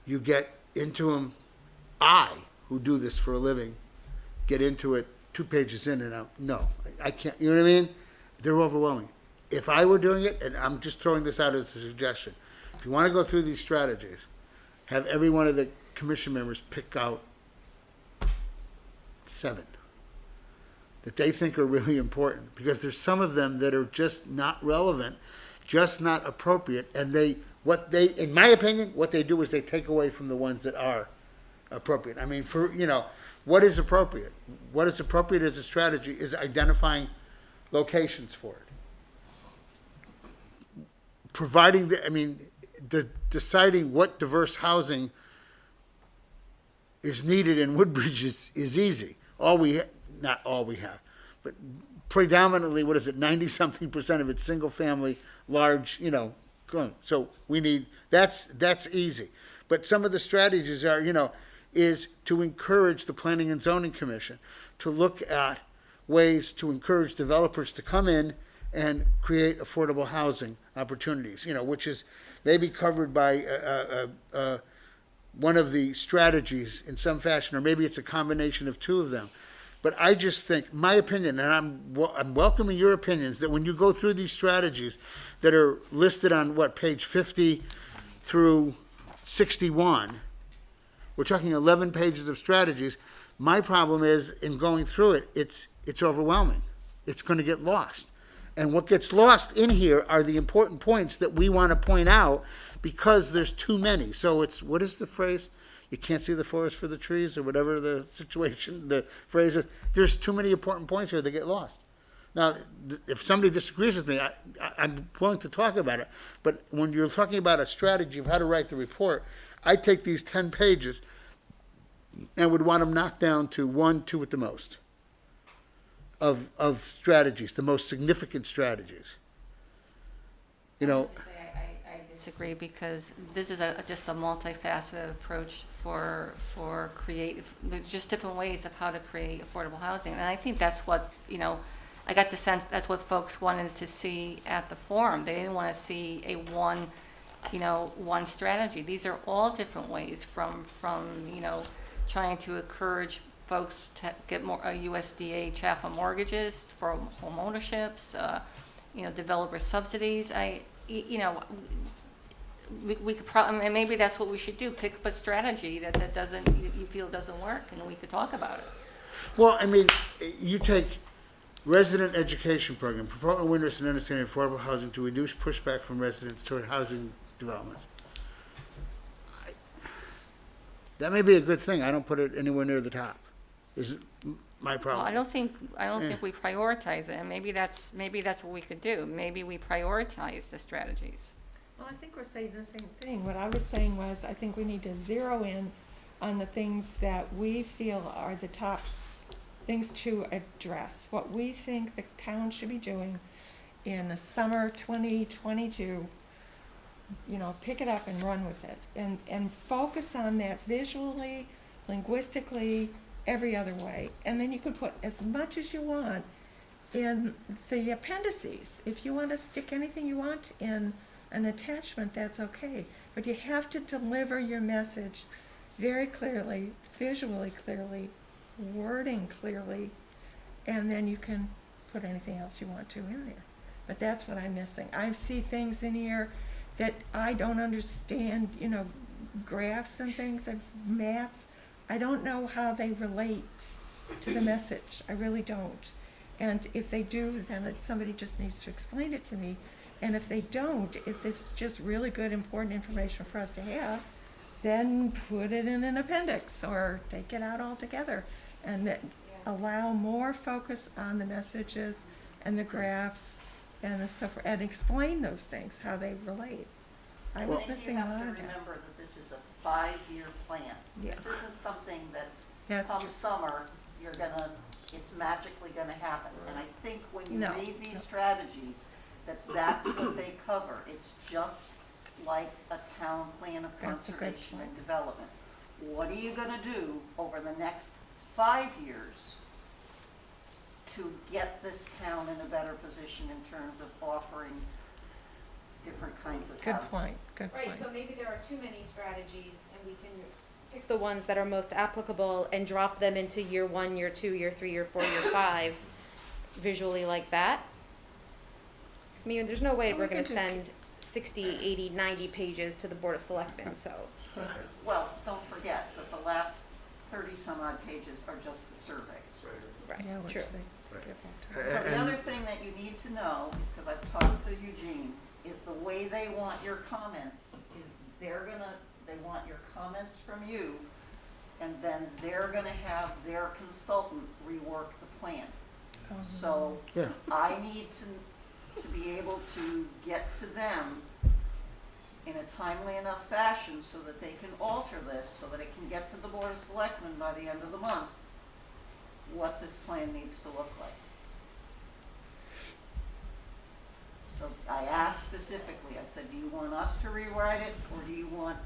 You get into them. I, who do this for a living, get into it 2 pages in and out. No, I can't. You know what I mean? They're overwhelming. If I were doing it, and I'm just throwing this out as a suggestion, if you want to go through these strategies, have every one of the commission members pick out 7 that they think are really important, because there's some of them that are just not relevant, just not appropriate, and in my opinion, what they do is they take away from the ones that are appropriate. I mean, what is appropriate? What is appropriate as a strategy is identifying locations for it. Deciding what diverse housing is needed in Woodbridge is easy. Not all we have, but predominantly, 90-something% of it's single family, large, so we need, that's easy. But some of the strategies are, is to encourage the Planning and Zoning Commission to look at ways to encourage developers to come in and create affordable housing opportunities, which is maybe covered by one of the strategies in some fashion, or maybe it's a combination of 2 of them. But I just think, my opinion, and I'm welcoming your opinions, that when you go through these strategies that are listed on, page 50 through 61, we're talking 11 pages of strategies. My problem is, in going through it, it's overwhelming. It's going to get lost. And what gets lost in here are the important points that we want to point out because there's too many. So it's, what is the phrase? You can't see the forest for the trees, or whatever the situation, the phrase is. There's too many important points here that get lost. Now, if somebody disagrees with me, I'm willing to talk about it. But when you're talking about a strategy of how to write the report, I take these 10 pages and would want them knocked down to 1, 2 at the most of strategies, the most significant strategies. You know, I disagree, because this is just a multifaceted approach for creative, there's just different ways of how to create affordable housing. And I think that's what, I got the sense that's what folks wanted to see at the forum. They didn't want to see a one strategy. These are all different ways from trying to encourage folks to get more USDA CHFA mortgages for home ownerships, developer subsidies. We could probably, and maybe that's what we should do, pick up a strategy that doesn't, you feel doesn't work, and we could talk about it. well, I mean, you take resident education program, promote awareness and understanding of affordable housing to reduce pushback from residents toward housing developments. That may be a good thing. I don't put it anywhere near the top. Is my Well, problem. I don't think we prioritize it, and maybe that's what we could do. Maybe we prioritize the strategies. Well, I think we're saying the same thing. What I was saying was, I think we need to zero in on the things that we feel are the top things to address. What we think the town should be doing in the summer 2022, pick it up and run with it. And focus on that visually, linguistically, every other way. And then you can put as much as you want in the appendices. If you want to stick anything you want in an attachment, that's okay. But you have to deliver your message very clearly, visually clearly, wording clearly, and then you can put anything else you want to in there. But that's what I'm missing. I see things in here that I don't understand, graphs and things, and maps. I don't know how they relate to the message. I really don't. And if they do, then somebody just needs to explain it to me. And if they don't, if it's just really good, important information for us to have, then put it in an appendix or take it out altogether. And that allow more focus on the messages and the graphs and the stuff, and explain those things, how they relate. I was missing a lot of And you have to that. remember that this is a 5-year plan. This Yeah. isn't something that That's come true. summer, it's magically gonna happen. And I think when you No. read these strategies, that's what they cover. It's just like a town plan of That's a good conservation and point. development. What are you gonna do over the next 5 years to get this town in a better position in terms of offering different kinds of Good housing? point, good point. Right, so maybe there are too many strategies and we can Pick the ones that are most applicable and drop them into year 1, year 2, year 3, year 4, year 5, visually like that. I mean, there's no way Well, we're we gonna could just- send 60, 80, 90 pages to the Board of Selectmen, so. Well, don't forget that the last 30-some-odd pages are just the survey. Yeah, which True. they skip all So the other thing that you need to know, is because I've talked to Eugene, is the way they want your comments is they want your comments from you, and then they're gonna have their consultant rework the plan. So Yeah. I need to be able to get to them in a timely enough fashion so that they can alter this, so that it can get to the Board of Selectmen by the end of the month, what this plan needs to look like. So I asked specifically, I said, do you want us to rewrite it, or do you want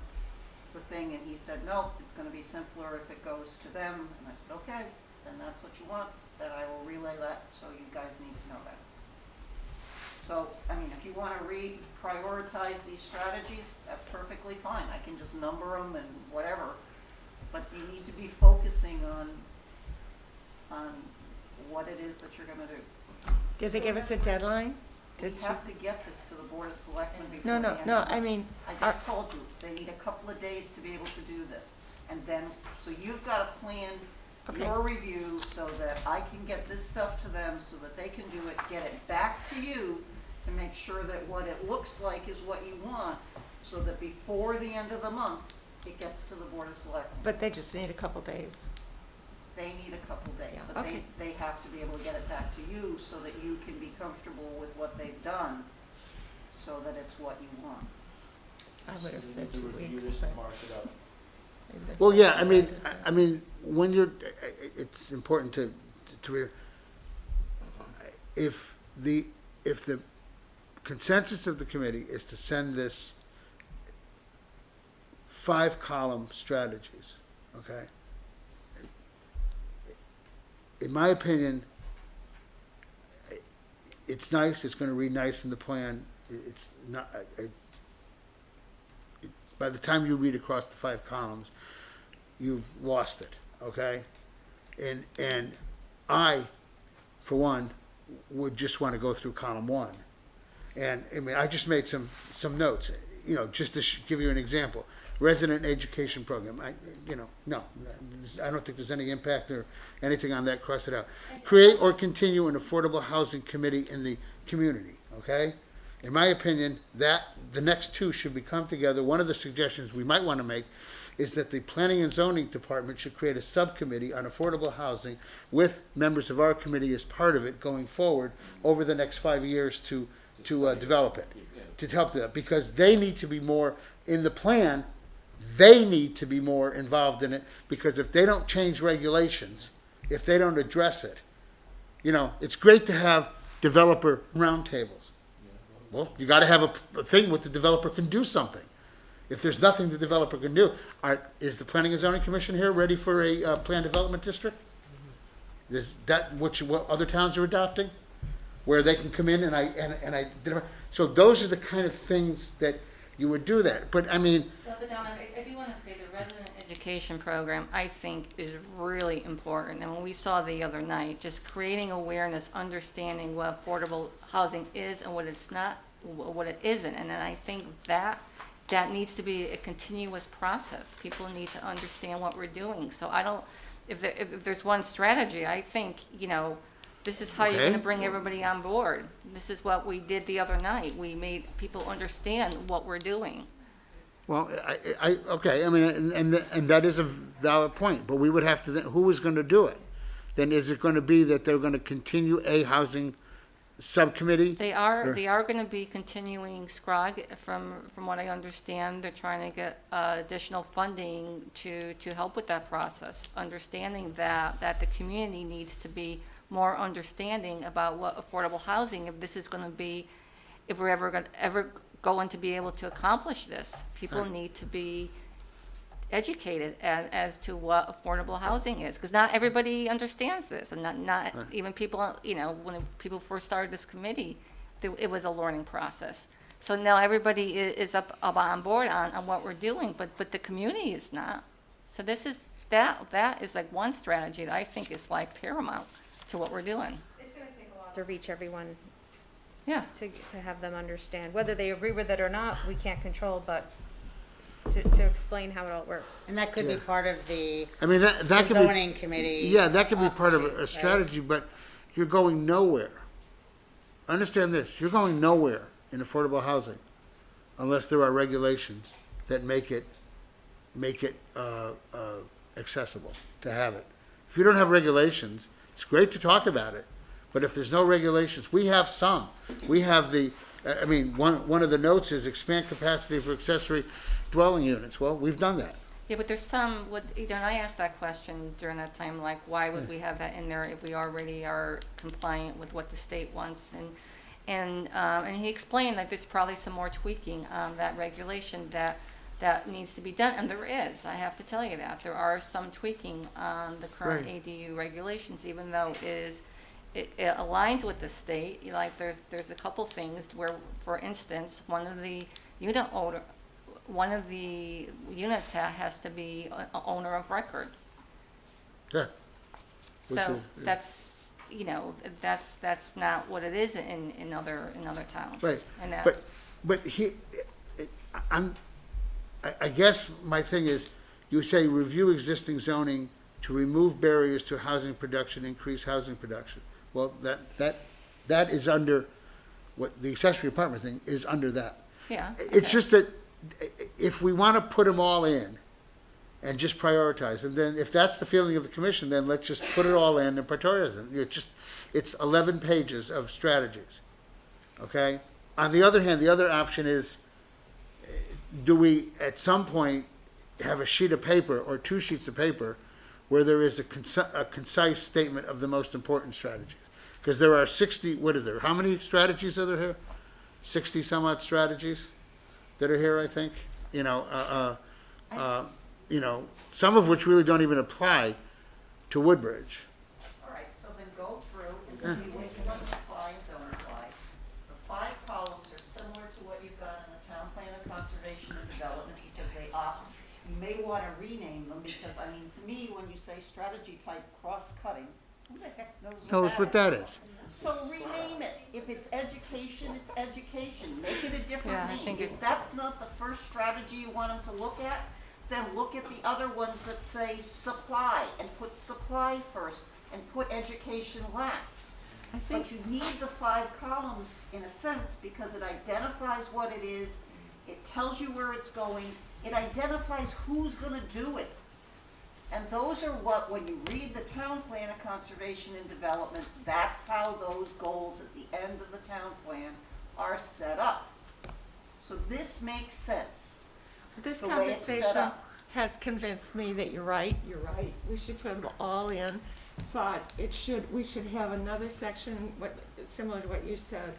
the thing? And he said, no, it's gonna be simpler if it goes to them. And I said, okay, then that's what you want, then I will relay that, so you guys need to know that. So, I mean, if you wanna prioritize these strategies, that's perfectly fine. I can just number them and whatever. But you need to be focusing on what it is that you're gonna do. Did they give us a deadline? We Did have to get this to the Board of Selectmen before No, the no, end no, of the I mean, I just told you, they need a couple of days to be able to do this. And then, so you've got a plan Okay. your review so that I can get this stuff to them so that they can do it, get it back to you to make sure that what it looks like is what you want, so that before the end of the month, it gets to the Board of Selectmen. But they just need a couple days. They need a couple days, Yeah, but okay. they have to be able to get it back to you so that you can be comfortable with what they've done, so that it's what you want. I would have said So 2 we need to review weeks, this but. and mark it up. maybe the Well, yeah, first I mean, one is I mean, when you're, it's important to, if the consensus of the committee is to send this 5-column strategies, okay? In my opinion, it's nice, it's gonna read nice in the plan, it's not, by the time you read across the 5 columns, you've lost it, okay? And I, for one, would just want to go through column 1. And, I mean, I just made some notes, you know, just to give you an example. Resident education program, no, I don't think there's any impact or anything on that, cross it out. Create or continue an affordable housing committee in the community, okay? In my opinion, the next 2 should be come together. One of the suggestions we might want to make is that the Planning and Zoning Department should create a subcommittee on affordable housing with members of our committee as part of it going forward over the next 5 years to develop it, to help that, because they need to be more in the plan. They need to be more involved in it, because if they don't change regulations, if they don't address it, you know, it's great to have developer roundtables. Well, you gotta have a thing where the developer can do something. If there's nothing the developer can do, is the Planning and Zoning Commission here ready for a planned development district? Is that what other towns are adopting? Where they can come in so those are the kind of things that you would do that. But I mean, Well, but Donna, I do want to say the resident education program, I think, is really important. And when we saw the other night, just creating awareness, understanding what affordable housing is and what it's not, what it isn't. And then I think that needs to be a continuous process. People need to understand what we're doing. So I don't, if there's one strategy, I think, you know, this is how you're Okay. gonna bring everybody on board. This is what we did the other night. We made people understand what we're doing. well, okay, I mean, and that is a valid point, but we would have to, who is gonna do it? Then is it gonna be that they're gonna continue a housing subcommittee? They Or- are gonna be continuing SCROG, from what I understand. They're trying to get additional funding to help with that process, understanding that the community needs to be more understanding about what affordable housing, if this is gonna be, if we're ever going to be able to accomplish this. People Right. need to be educated as to what affordable housing is, because not everybody understands this, and not even people, you know, when people first started this committee, it was a learning process. So now everybody is up on board on what we're doing, but the community is not. So that is like one strategy that I think is like paramount to what we're doing. It's gonna take a lot To of, reach everyone, Yeah. to have them understand, whether they agree with it or not, we can't control, but to explain how it all works. And that could be Yeah. part of the I mean, that could be. zoning committee. Yeah, that could be part of offshoot, a right? strategy, but you're going nowhere. Understand this, you're going nowhere in affordable housing unless there are regulations that make it accessible to have it. If you don't have regulations, it's great to talk about it, but if there's no regulations, we have some. We have one of the notes is expand capacity for accessory dwelling units. Well, we've done that. Yeah, but there's some, and I asked that question during that time, like, why would we have that in there if we already are compliant with what the state wants? And he explained that there's probably some more tweaking on that regulation that needs to be done, and there is, I have to tell you that. There are some tweaking on the current Right. ADU regulations, even though it aligns with the state. Like, there's a couple things where, for instance, one of the units has to be a owner of record. Yeah. Which So is- that's, you know, that's not what it is in other towns. Right, And that, but I guess my thing is, you say review existing zoning to remove barriers to housing production, increase housing production. Well, that is under, what, the accessory apartment thing is under that. Yeah. It's just that if we want to put them all in and just prioritize, and then if that's the feeling of the commission, then let's just put it all in and prioritize them. It's 11 pages of strategies, okay? On the other hand, the other option is, do we, at some point, have a sheet of paper or 2 sheets of paper where there is a concise statement of the most important strategies? Because there are 60, what is there, how many strategies are there here? 60 some odd strategies that are here, I think. You know, some of which really don't even apply to Woodbridge. All right, so then go through and see which ones apply and don't apply. The 5 columns are similar to what you've got in the town plan of conservation and development, because they often, you may want to rename them, because, I mean, to me, when you say strategy type cross-cutting, who the heck knows What that is. So rename it. If it's education, it's education. Make it a different Yeah, I name. think If that's not the first strategy you want them to look at, then look at the other ones that say supply, and put supply first, and put education last. I think, But you need the 5 columns in a sense, because it identifies what it is, it tells you where it's going, it identifies who's gonna do it. And those are what, when you read the town plan of conservation and development, that's how those goals at the end of the town plan are set up. So this makes sense. this the way it's set conversation up. has convinced me that you're right, we should put them all in, but we should have another section, similar to what you said,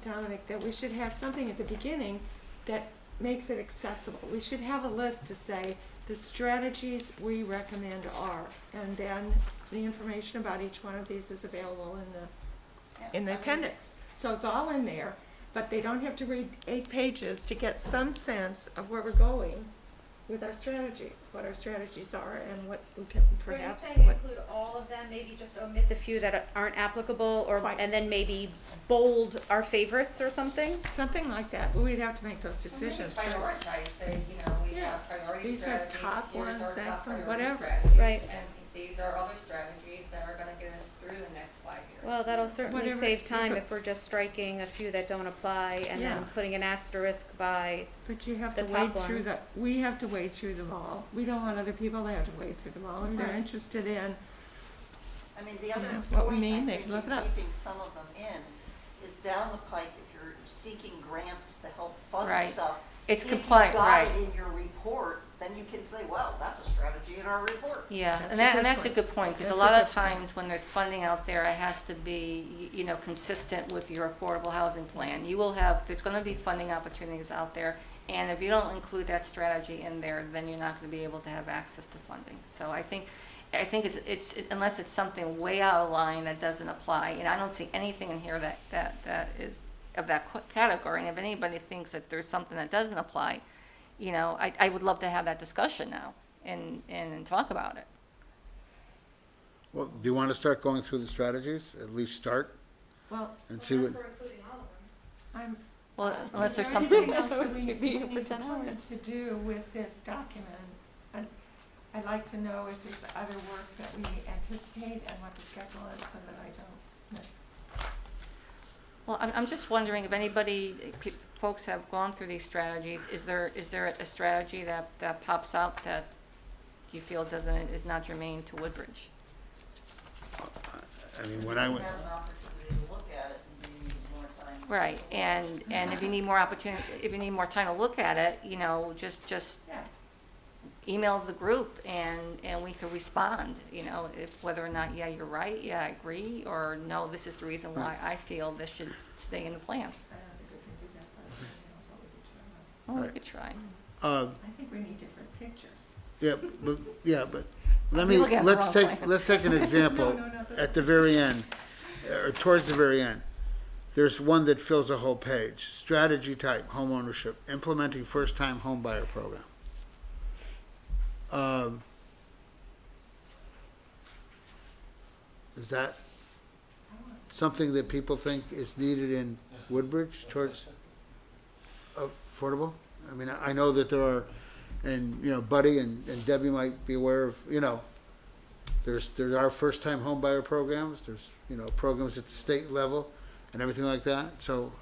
Dominic, that we should have something at the beginning that makes it accessible. We should have a list to say, the strategies we recommend are, and then the information about each one of these is available in the appendix. So it's all in there, but they don't have to read 8 pages to get some sense of where we're going with our strategies, what our strategies are, and what we can perhaps, So are you saying what, include all of them, maybe just omit The few that aren't applicable, or, Fine. and then maybe bold our favorites or something? something like that. We'd have to make those decisions. Prioritize, say, we Yeah. have priority These are strategies. top here's ones, our top excellent, priority whatever. strategies, Right. And these are other strategies that are gonna get us through the next 5 years. Well, that'll certainly Whatever- save time but- if we're just striking a few that don't apply and then Yeah. putting an asterisk by, But you have the to wade top through ones. we have to wade through them all. We don't want other people to have to wade through them all. If they're Right. interested in, I mean, the other Yeah, what we point, mean, I they think, can look in it up. keeping some of them in, is down the pike, if you're seeking grants to help fund Right. stuff. It's compliant, right. If you got it in your report, then you can say, well, that's a strategy in our report. Yeah, That's and a that, good and that's a point. good point, because a That's a lot of good point. times when there's funding out there, it has to be, consistent with your affordable housing plan. You will have, there's gonna be funding opportunities out there, and if you don't include that strategy in there, then you're not gonna be able to have access to funding. So I think it's, unless it's something way out of line that doesn't apply, and I don't see anything in here that is of that category, and if anybody thinks that there's something that doesn't apply, I would love to have that discussion now and talk about it. Well, do you want to start going through the strategies? At least start well, and see what, for including all of them. I'm. Well, unless there's is there anything something, else that we Could be here need for to 10 plan hours. to do with this document? I'd like to know if there's other work that we anticipate and what the schedule is so that I don't miss. well, I'm just wondering if anybody, folks have gone through these strategies, is there a strategy that pops up that you feel is not germane to Woodbridge? I mean, when I went, Have an opportunity to look at it and we need more time. Right, and if you need more opportunity, if you need more time to look at it, just Yeah. email the group and we could respond, if whether or not, yeah, you're right, yeah, I agree, or no, this is the reason why I feel this should stay in the plan. I don't think we can do that, but, what we determine. Well, we Right. could try. I think we need different pictures. but let You're me, looking at the let's wrong take, plan. let's take an example. No, At the very end, or towards the very end, there's one that fills a whole page. Strategy type, home ownership, implementing first-time home buyer program. Is that something that people think is needed in Woodbridge towards affordable? I mean, I know that there are and, you know, Buddy and Debbie might be aware of, you know, there are first-time home buyer programs, there's, you know, programs at the state level and everything like that. So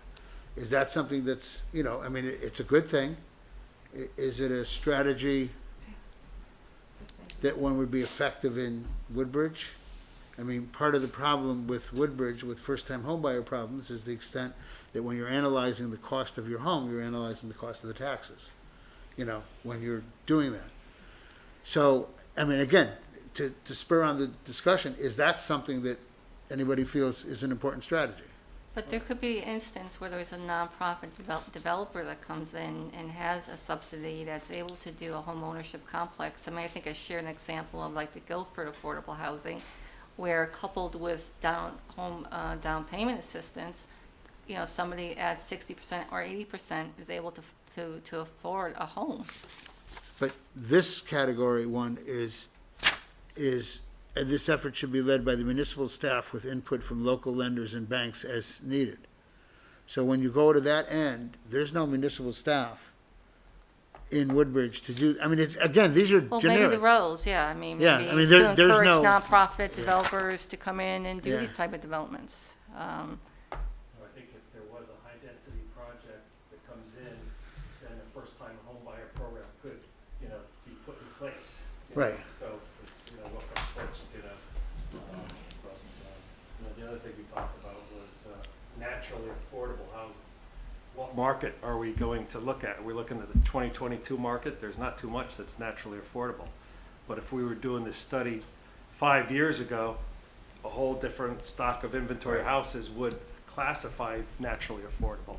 is that something that's, you know, I mean, it's a good thing. Is it a strategy that one would be effective in Woodbridge? I mean, part of the problem with Woodbridge, with first-time homebuyer problems, is the extent that when you're analyzing the cost of your home, you're analyzing the cost of the taxes, you know, when you're doing that. So, I mean, again, to spur on the discussion, is that something that anybody feels is an important strategy? But there could be an instance where there's a nonprofit developer that comes in and has a subsidy that's able to do a home ownership complex. I mean, I think I shared an example of like the Guilford Affordable Housing, where coupled with down payment assistance, you know, somebody at 60% or 80% is able to afford a home. But this category one is, and this effort should be led by the municipal staff with input from local lenders and banks as needed. So when you go to that end, there's no municipal staff in Woodbridge to do, I mean, it's, again, these are Well, maybe generic. the roles, yeah, I mean, Yeah, maybe I mean, to there's encourage no- nonprofit developers to come in and do Yeah. these type of developments. I think if there was a high-density project that comes in, then the first-time homebuyer program could, you know, be put in place. you know. Right. So, it's, you know, look up first, you know. You know, the other thing we talked about was naturally affordable housing. What market are we going to look at? Are we looking at the 2022 market? There's not too much that's naturally affordable. But if we were doing this study 5 years ago, a whole different stock of inventory houses would classify naturally affordable.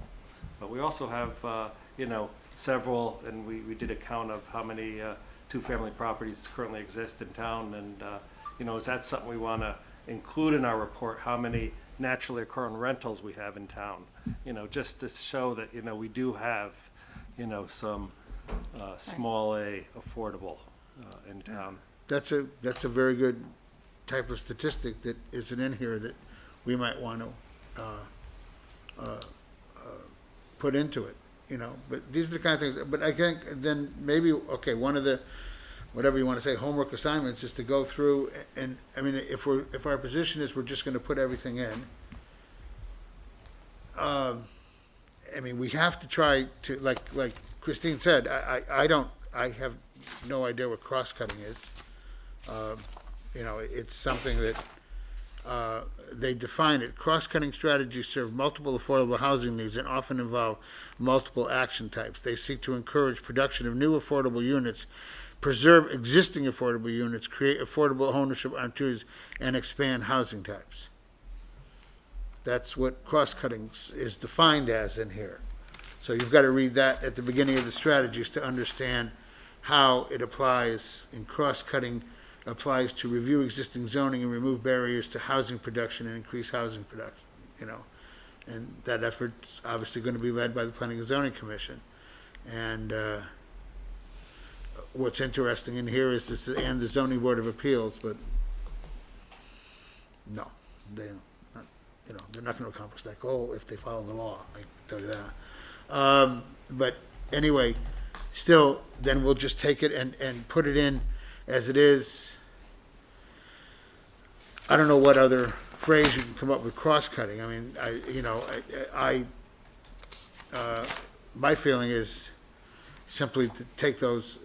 But we also have, you know, several, and we did a count of how many two-family properties currently exist in town, and, you know, is that something we want to include in our report, how many naturally occurring rentals we have in town? You know, just to show that, you know, we do have, you know, some small A affordable in town. That's a very good type of statistic that isn't in here that we might want to put into it, you know, but these are the kind of things, but I think then maybe, okay, one of the, whatever you want to say, homework assignments is to go through and, I mean, if our position is we're just going to put everything in, I mean, we have to try to, like Christine said, I have no idea what cross-cutting is. You know, it's something that they define it. Cross-cutting strategies serve multiple affordable housing needs and often involve multiple action types. They seek to encourage production of new affordable units, preserve existing affordable units, create affordable ownership opportunities, and expand housing types. That's what cross-cutting is defined as in here. So you've got to read that at the beginning of the strategies to understand how it applies in cross-cutting, applies to review existing zoning and remove barriers to housing production and increase housing production, you know. And that effort's obviously going to be led by the Planning and Zoning Commission. And what's interesting in here is this, and the Zoning Board of Appeals, but no, they don't, you know, they're not going to accomplish that goal if they follow the law, I can tell you that. But anyway, still, then we'll just take it and put it in as it is. I don't know what other phrase you can come up with cross-cutting. I mean, my feeling is simply to take those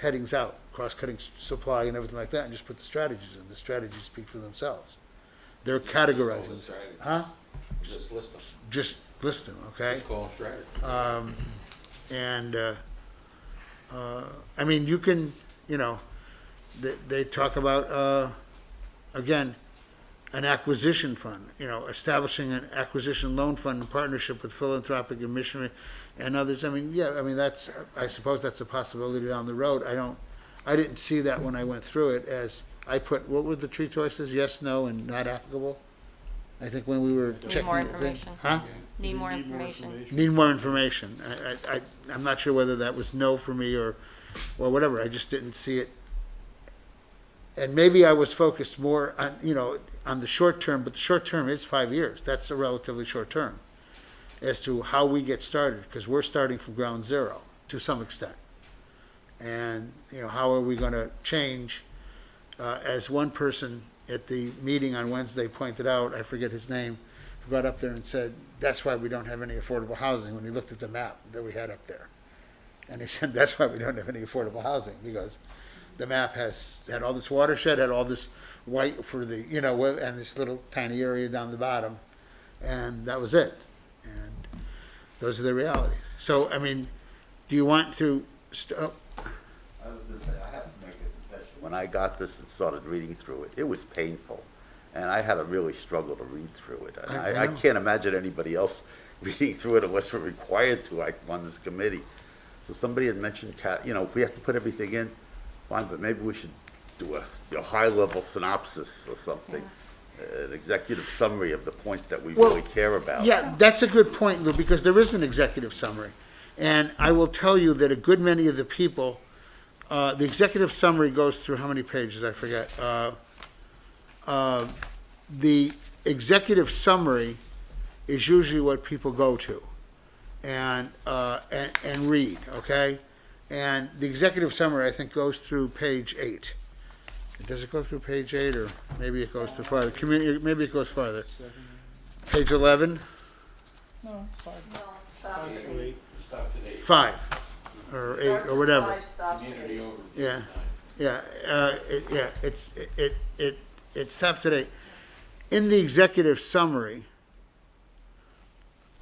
headings out, cross-cutting supply and everything like that, and just put the strategies in. The strategies speak for themselves. They're categorizing. Huh? Just list them. Just list them, okay? Just call them strategy. And, I mean, you can, you know, they talk about, again, an acquisition fund, you know, establishing an acquisition loan fund in partnership with philanthropic and missionary and others. I mean, yeah, I mean, I suppose that's a possibility down the road. I didn't see that when I went through it, as I put, what were the three choices? Yes, no, and not applicable? I think when we were checking. Need more the thing. information. Huh? Need more information. Need more information. I'm not sure whether that was no for me or whatever. I just didn't see it. And maybe I was focused more on, you know, on the short term, but the short term is 5 years. That's a relatively short term as to how we get started, because we're starting from ground zero. to some extent. And, you know, how are we gonna change, as one person at the meeting on Wednesday pointed out, I forget his name, who got up there and said, that's why we don't have any affordable housing, when he looked at the map that we had up there. And he said, that's why we don't have any affordable housing, because the map had all this watershed, had all this white for the, you know, and this little tiny area down the bottom, and that was it. And those are the realities. So, I mean, do you want to, I was gonna say, I have to make a confession. When I got this and started reading through it, it was painful. And I had to really struggle to read through it. And I I know. can't imagine anybody else reading through it unless we're required to, like, on this committee. So somebody had mentioned, you know, if we have to put everything in, fine, but maybe we should do a high-level synopsis or something. An executive summary of the points that we Well, really care about. yeah, that's a good point, Lou, because there is an executive summary. And I will tell you that a good many of the people, the executive summary goes through how many pages, I forget. The executive summary is usually what people go to and read, okay? And the executive summary, I think, goes through page 8. Does it go through page 8, or maybe it goes too farther? Maybe it goes farther. Page 11? No, it stops at 8. Stops at 8. 5, or 8, Starts or at whatever. 5, stops at 8. Over. Yeah, it stops at 8. In the executive summary,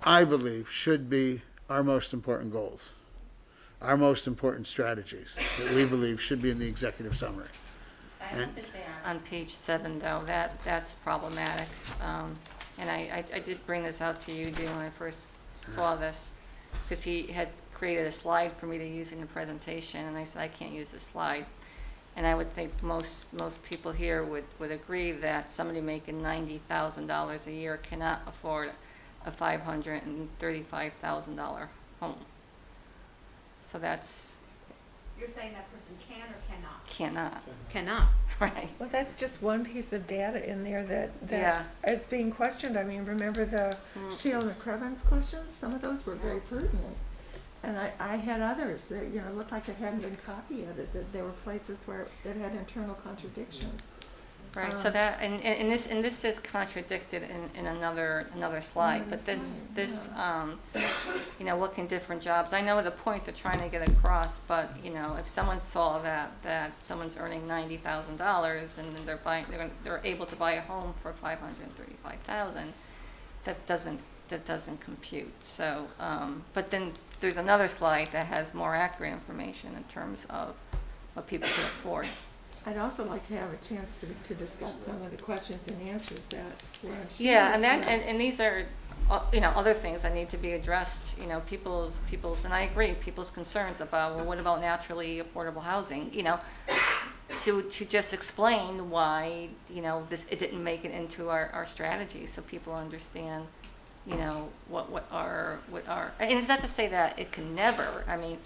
I believe, should be our most important goals, our most important strategies that we believe should be in the executive summary. I have to say on page 7, though, that's problematic. And I did bring this out to you, Jane, when I first saw this, because he had created a slide for me to use in the presentation, and I said, I can't use this slide. And I would think most people here would agree that somebody making $90,000 a year cannot afford a $535,000 home. So that's, You're saying that person can or cannot? cannot, Cannot. right? Well, that's just one piece of data in there that Yeah. is being questioned. I mean, remember the Sheila McCreven's questions? Some of those were very pertinent. And I had others that, you know, looked like they hadn't been copy edited, that there were places where it had internal contradictions. Right, so that, and this is contradicted in another slide, but this, you know, look in different jobs. I know the point they're trying to get across, but, you know, if someone saw that someone's earning $90,000 and then they're able to buy a home for $535,000, that doesn't compute. So, but then there's another slide that has more accurate information in terms of what people can afford. I'd also like to have a chance to discuss some of the questions and answers that were on Sheila's Yeah, and list. these are, you know, other things that need to be addressed, you know, people's, and I agree, people's concerns about, well, what about naturally affordable housing, you know, to just explain why, you know, it didn't make it into our strategy, so people understand, you know, what are, and it's not to say that it can never, I mean,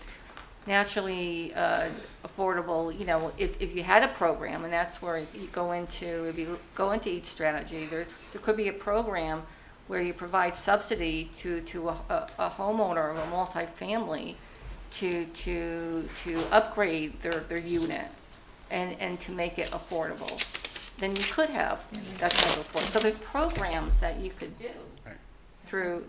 naturally affordable, you know, if you had a program, and that's where you go into, if you go into each strategy, there could be a program where you provide subsidy to a homeowner of a multifamily to upgrade their unit and to make it affordable. Then you could have that type of affordable. So there's programs that you could do through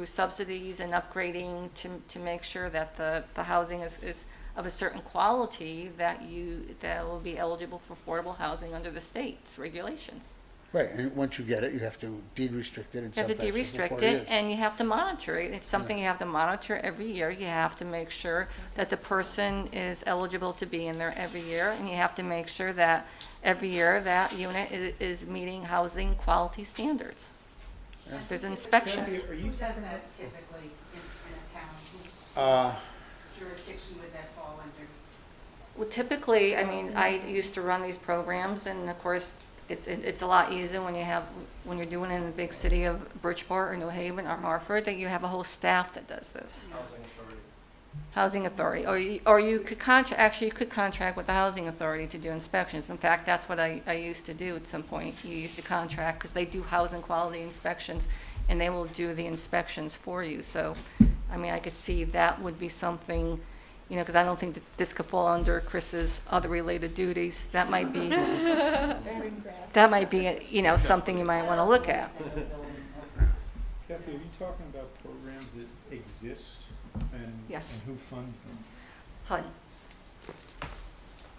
subsidies and upgrading to make sure that the housing is of a certain quality that will be eligible for affordable housing under the state's regulations. Right, and once you get it, you have to deed restrict it in You some have to fashion de-restrict for 4 years. it, and you have to monitor it. It's something you have to monitor every year. You have to make sure that the person is eligible to be in there every year, and you have to make sure that every year that unit is meeting housing quality standards. There's inspections. Who does that typically in a town? Whose jurisdiction would that fall under? Well, typically, I mean, I used to run these programs, and of course, it's a lot easier when you're doing it in the big city of Bridgeport or New Haven or Hartford, that you have a whole staff that does this. Housing authority, or you could contract with the housing authority to do inspections. In fact, that's what I used to do at some point. You used to contract, because they do housing quality inspections, and they will do the inspections for you. So, I mean, I could see that would be something you know, because I don't think that this could fall under Chris's other related duties. That might be, you know, something you might want to look at. Kathy, are you talking about programs that exist and, Yes. and who funds them? HUD.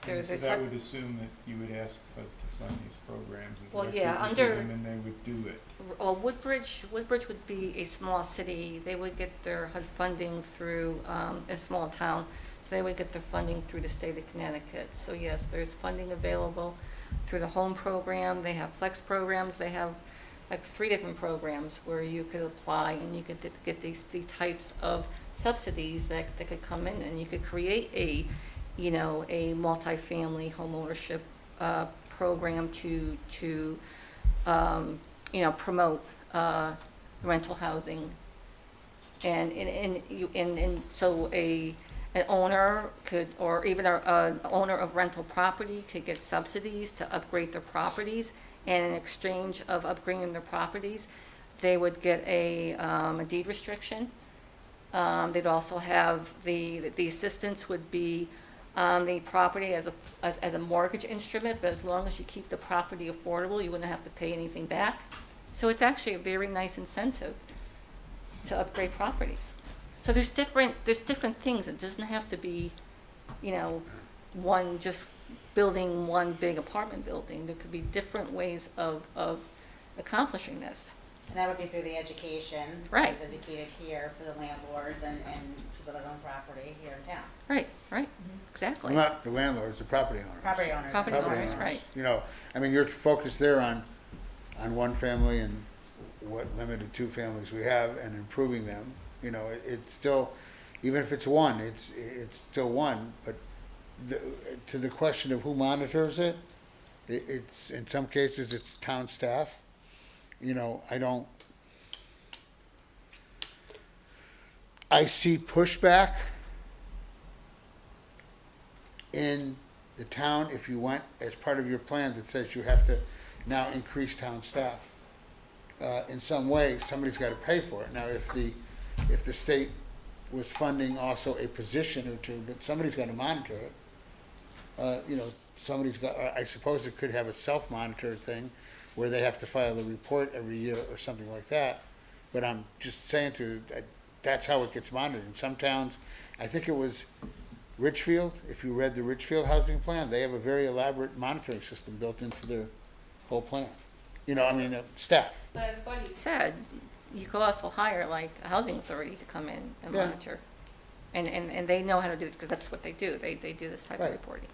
And There's so a that HUD. would assume that you would ask HUD to fund these programs and Well, direct yeah, people under- to them and they would do it. Well, Woodbridge would be a small city. They would get their HUD funding through a small town. So they would get their funding through the state of Connecticut. So yes, there's funding available through the home program. They have flex programs. They have like 3 different programs where you could apply and you could get these types of subsidies that could come in, and you could create a, you know, a multifamily homeownership program to you know, promote rental housing. And so an owner could, or even a owner of rental property could get subsidies to upgrade their properties, and in exchange of upgrading their properties, they would get a deed restriction. They'd also have the assistance would be the property as a mortgage instrument, but as long as you keep the property affordable, you wouldn't have to pay anything back. So it's actually a very nice incentive to upgrade properties. So there's different things. It doesn't have to be, you know, just building one big apartment building. There could be different ways of accomplishing this. And that would be through the education, Right. as indicated here, for the landlords and people that own property here in town. Right, exactly. Well, not the landlords, the property owners. Property owners. Property owners, right. You know, I mean, you're focused there on one family and what limited 2 families we have and improving them. You know, it's still, even if it's one, it's still one, but to the question of who monitors it, it's, in some cases, it's town staff. You know, I see pushback in the town if you went as part of your plan that says you have to now increase town staff. In some way, somebody's got to pay for it. Now, if the state was funding also a position or 2, but somebody's got to monitor it. You know, somebody's got, I suppose it could have a self-monitor thing where they have to file a report every year or something like that. But I'm just saying that's how it gets monitored. In some towns, I think it was Richfield, if you read the Richfield housing plan, they have a very elaborate monitoring system built into their whole plan. You know, I mean, staff. But as Buddy said, you could also hire like a housing authority to come in and Yeah. monitor. And they know how to do it, because that's what they do. They do this type of Right. reporting.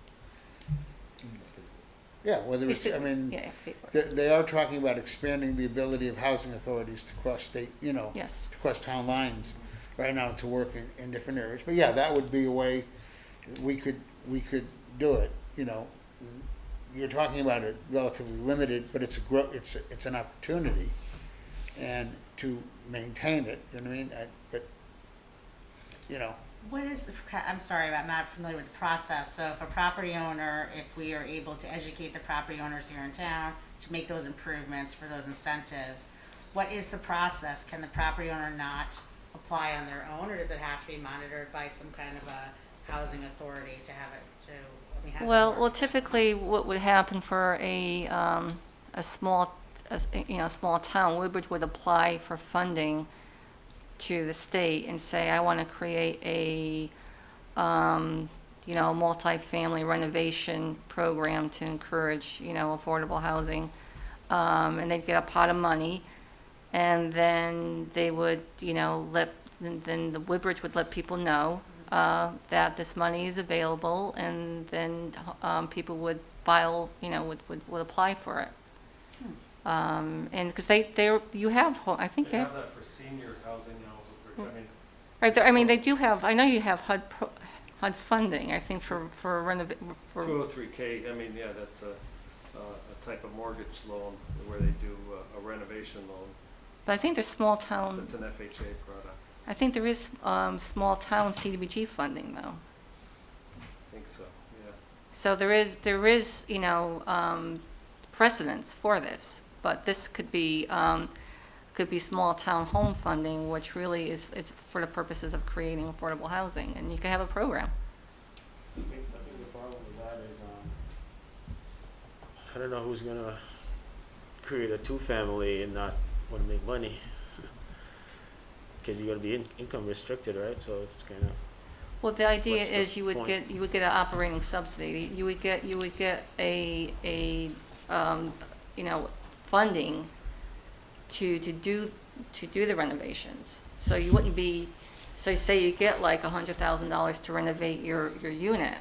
Yeah, whether You it's, should- I mean, Yeah, you have to pay for it. they are talking about expanding the ability of housing authorities to cross state, you know, Yes. to cross town lines right now to work in different areas. But yeah, that would be a way we could do it, you know. You're talking about it relatively limited, but it's an opportunity and to maintain it, you know what I mean? But, you know, What is, I'm sorry, I'm not familiar with the process, so if a property owner, if we are able to educate the property owners here in town to make those improvements for those incentives, what is the process? Can the property owner not apply on their own, or does it have to be monitored by some kind of a housing authority to have it, I mean, how does it work? Well, typically what would happen for a small town, Woodbridge would apply for funding to the state and say, I want to create a, multifamily renovation program to encourage, affordable housing. And they'd get a pot of money, and then they would, then the Woodbridge would let people know that this money is available, and then people would file, would apply for it. And because you have, I think They they have that for senior housing now, Woodbridge. I mean, right there, I mean, they do have, I know you have HUD funding, I think for 203K, I mean, yeah, that's a type of mortgage loan where they do a renovation loan. but I think there's small town, That's an FHA product. I think there is small town CDBG funding though. I think so, yeah. So there is, precedence for this, but this could be small town home funding, which really is for the purposes of creating affordable housing, and you could have a program. think the problem with that is, I don't know who's gonna create a two-family and not wanna make money. Cause you're gonna be income restricted, right? So it's kinda, Well, the idea What's the is you would point? get an operating subsidy. You would get a you know, funding to do the renovations. So you wouldn't be, so say you get like $100,000 to renovate your unit.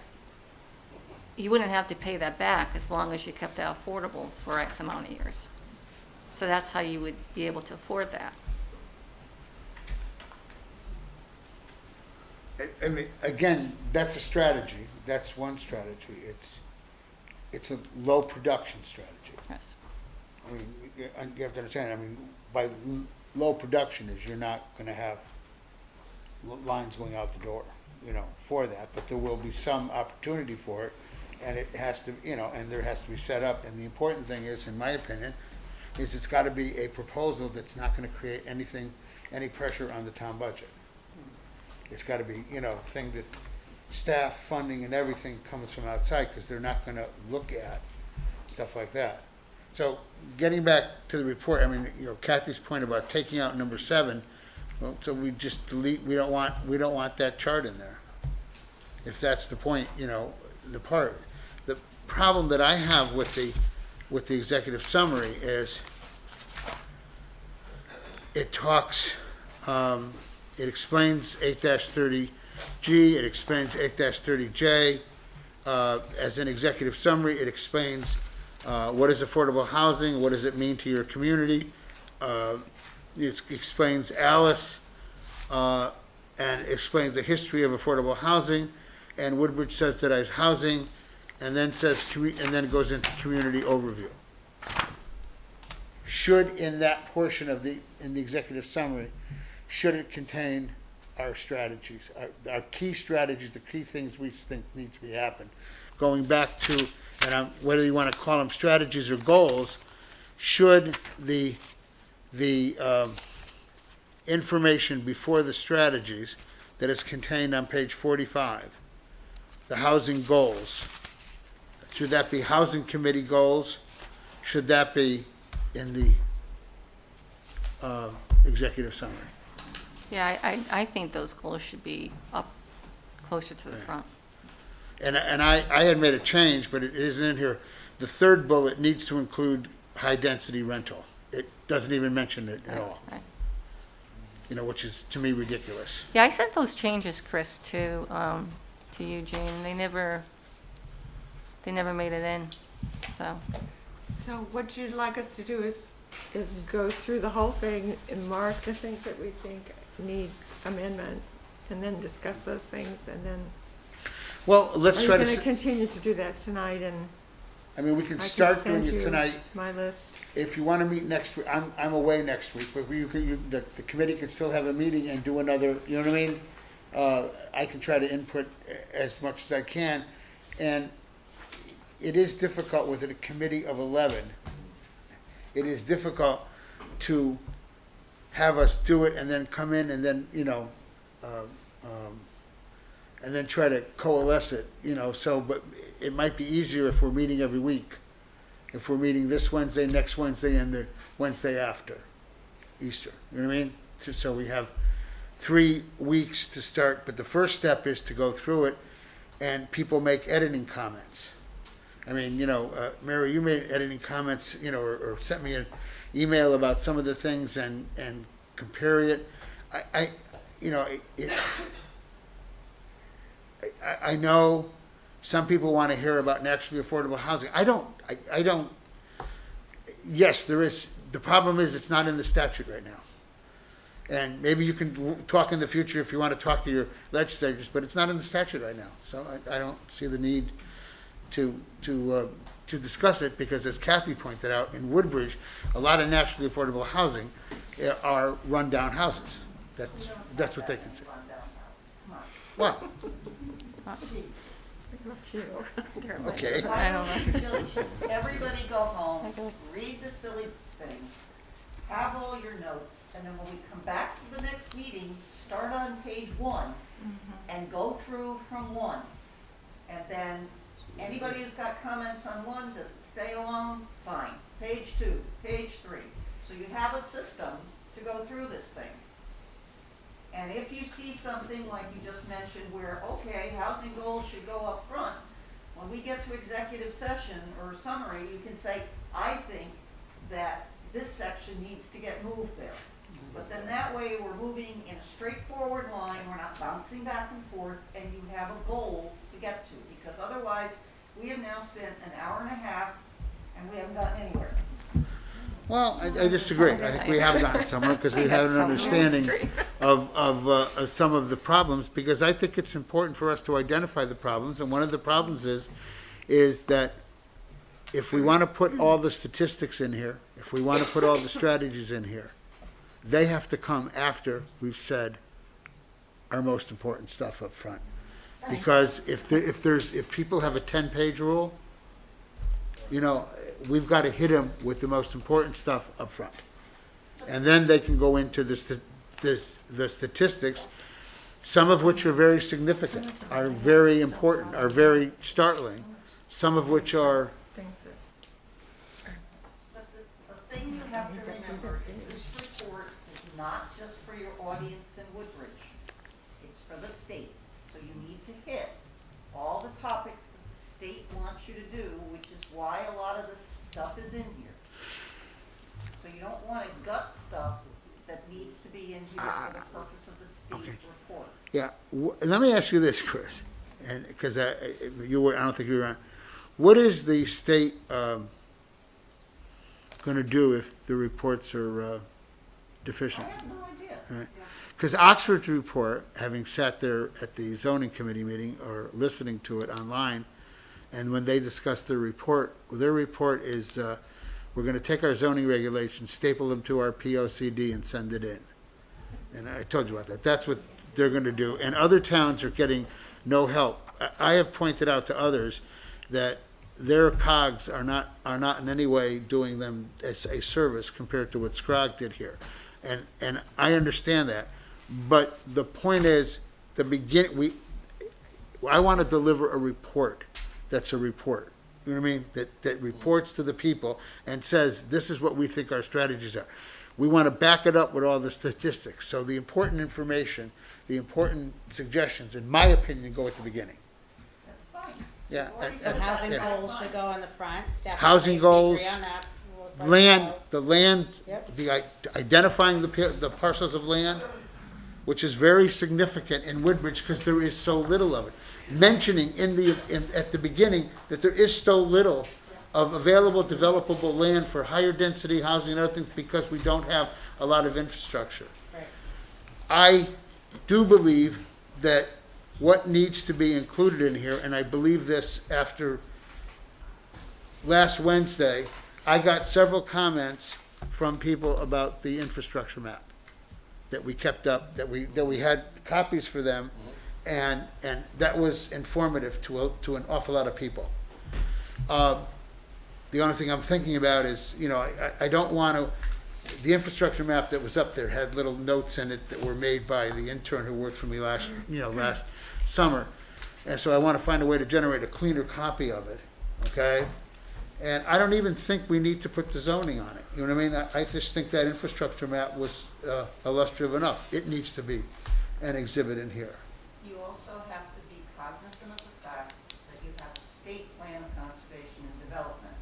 You wouldn't have to pay that back as long as you kept that affordable for X amount of years. So that's how you would be able to afford that. I mean, again, that's a strategy, that's one strategy, it's a low production strategy. Yes. I mean, you have to understand, I mean, by low production is you're not gonna have lines going out the door, you know, for that, but there will be some opportunity for it, and it has to, you know, and there has to be set up, and the important thing is, in my opinion, is it's gotta be a proposal that's not gonna create any pressure on the town budget. It's gotta be, you know, thing that staff, funding, and everything comes from outside, because they're not gonna look at stuff like that. So, getting back to the report, I mean, you know, Kathy's point about taking out number 7, well, so we just delete, we don't want that chart in there. If that's the point, you know, the problem that I have with the executive summary is it talks, it explains 8-30G, it explains 8-30J. As an executive summary, it explains what is affordable housing, what does it mean to your community. It explains Alice, and explains the history of affordable housing and Woodbridge subsidized housing, and then says, and then it goes into community overview. Should, in that portion of in the executive summary, should it contain our strategies, our key strategies, the key things we think need to be happened? Going back to, and whether you want to call them strategies or goals, should the information before the strategies that is contained on page 45, the housing goals, should that be housing committee goals? Should that be in the executive summary? Yeah, I think those goals should be up closer to the front. And I had made a change, but it isn't in here. The third bullet needs to include high-density rental. It doesn't even mention it at all, Right. you know, which is, to me, ridiculous. Yeah, I sent those changes, Chris, to Eugene. They never made it in, so. So what you'd like us to do is go through the whole thing and mark the things that we think need amendment, and then discuss those things, and then, Well, let's are you try to, gonna continue to do that tonight, and I mean, we can I can start doing send it you tonight. my list? If you want to meet next week, I'm away next week, but the committee could still have a meeting and do another, you know what I mean? I can try to input as much as I can, and it is difficult with a committee of 11. It is difficult to have us do it and then come in and then, you know, and then try to coalesce it, you know, so, but it might be easier if we're meeting every week. If we're meeting this Wednesday, next Wednesday, and the Wednesday after Easter, you know what I mean? So we have 3 weeks to start, but the first step is to go through it, and people make editing comments. I mean, you know, Mary, you made editing comments, you know, or sent me an email about some of the things and compare it. You know, I know some people want to hear about naturally affordable housing. I don't, yes, there is, the problem is it's not in the statute right now. And maybe you can talk in the future if you want to talk to your legislators, but it's not in the statute right now. So I don't see the need to discuss it, because as Kathy pointed out, in Woodbridge, a lot of naturally affordable housing are rundown houses. That's what they consider. Well, okay. Why don't you just, everybody go home, read the silly thing, have all your notes, and then when we come back to the next meeting, start on page 1 and go through from 1. then anybody who's got comments on one, does it stay alone? Fine. Page 2, page 3. So you have a system to go through this thing. And if you see something like you just mentioned where, okay, housing goals should go up front, when we get to executive session or summary, you can say, I think that this section needs to get moved there. But then that way, we're moving in a straightforward line, we're not bouncing back and forth, and you have a goal to get to. Because otherwise, we have now spent an hour and a half, and we haven't gotten anywhere. Well, I disagree. I think we have gotten somewhere because we have an understanding of some of the problems, because I think it's important for us to identify the problems, and one of the problems is that if we want to put all the statistics in here, if we want to put all the strategies in here, they have to come after we've said our most important stuff up front. Because if people have a 10-page rule, you know, we've got to hit them with the most important stuff up front. And then they can go into the statistics, some of which are very significant, are very important, are very startling, some of which are, Things that, But the thing you have to remember is this report is not just for your audience in Woodbridge. It's for the state. So you need to hit all the topics that the state wants you to do, which is why a lot of this stuff is in here. So you don't want to gut stuff that needs to be in here for the purpose of the state report. yeah. Let me ask you this, Chris, and, because I don't think you were on. What is the state going to do if the reports are deficient? I have no idea. Because Oxford's report, having sat there at the zoning committee meeting or listening to it online, and when they discussed their report is, we're going to take our zoning regulations, staple them to our POCD and send it in. And I told you about that. That's what they're going to do. And other towns are getting no help. I have pointed out to others that their COGS are not in any way doing them as a service compared to what Scrog did here. And I understand that. But the point is, I want to deliver a report that's a report. You know what I mean? That reports to the people and says, this is what we think our strategies are. We want to back it up with all the statistics. So the important information, the important suggestions, in my opinion, go at the beginning. That's fine. Yeah, So already and- said So housing that. goals should go on the front, definitely. Housing We goals, agree on that. We'll let Land, you the land, Yep. the identifying the parcels of land, which is very significant in Woodbridge because there is so little of it. Mentioning at the beginning that there is so little of available developable land for higher density housing and other things because we don't have a lot of infrastructure. Right. I do believe that what needs to be included in here, and I believe this after last Wednesday, I got several comments from people about the infrastructure map that we kept up, that we had copies for them, and that was informative to an awful lot of people. The only thing I'm thinking about is, you know, I don't want to, the infrastructure map that was up there had little notes in it that were made by the intern who worked for me last summer. And so I want to find a way to generate a cleaner copy of it, okay? And I don't even think we need to put the zoning on it, you know what I mean? I just think that infrastructure map was illustrative enough. It needs to be an exhibit in here. You also have to be cognizant of the fact that you have a state plan of conservation and development.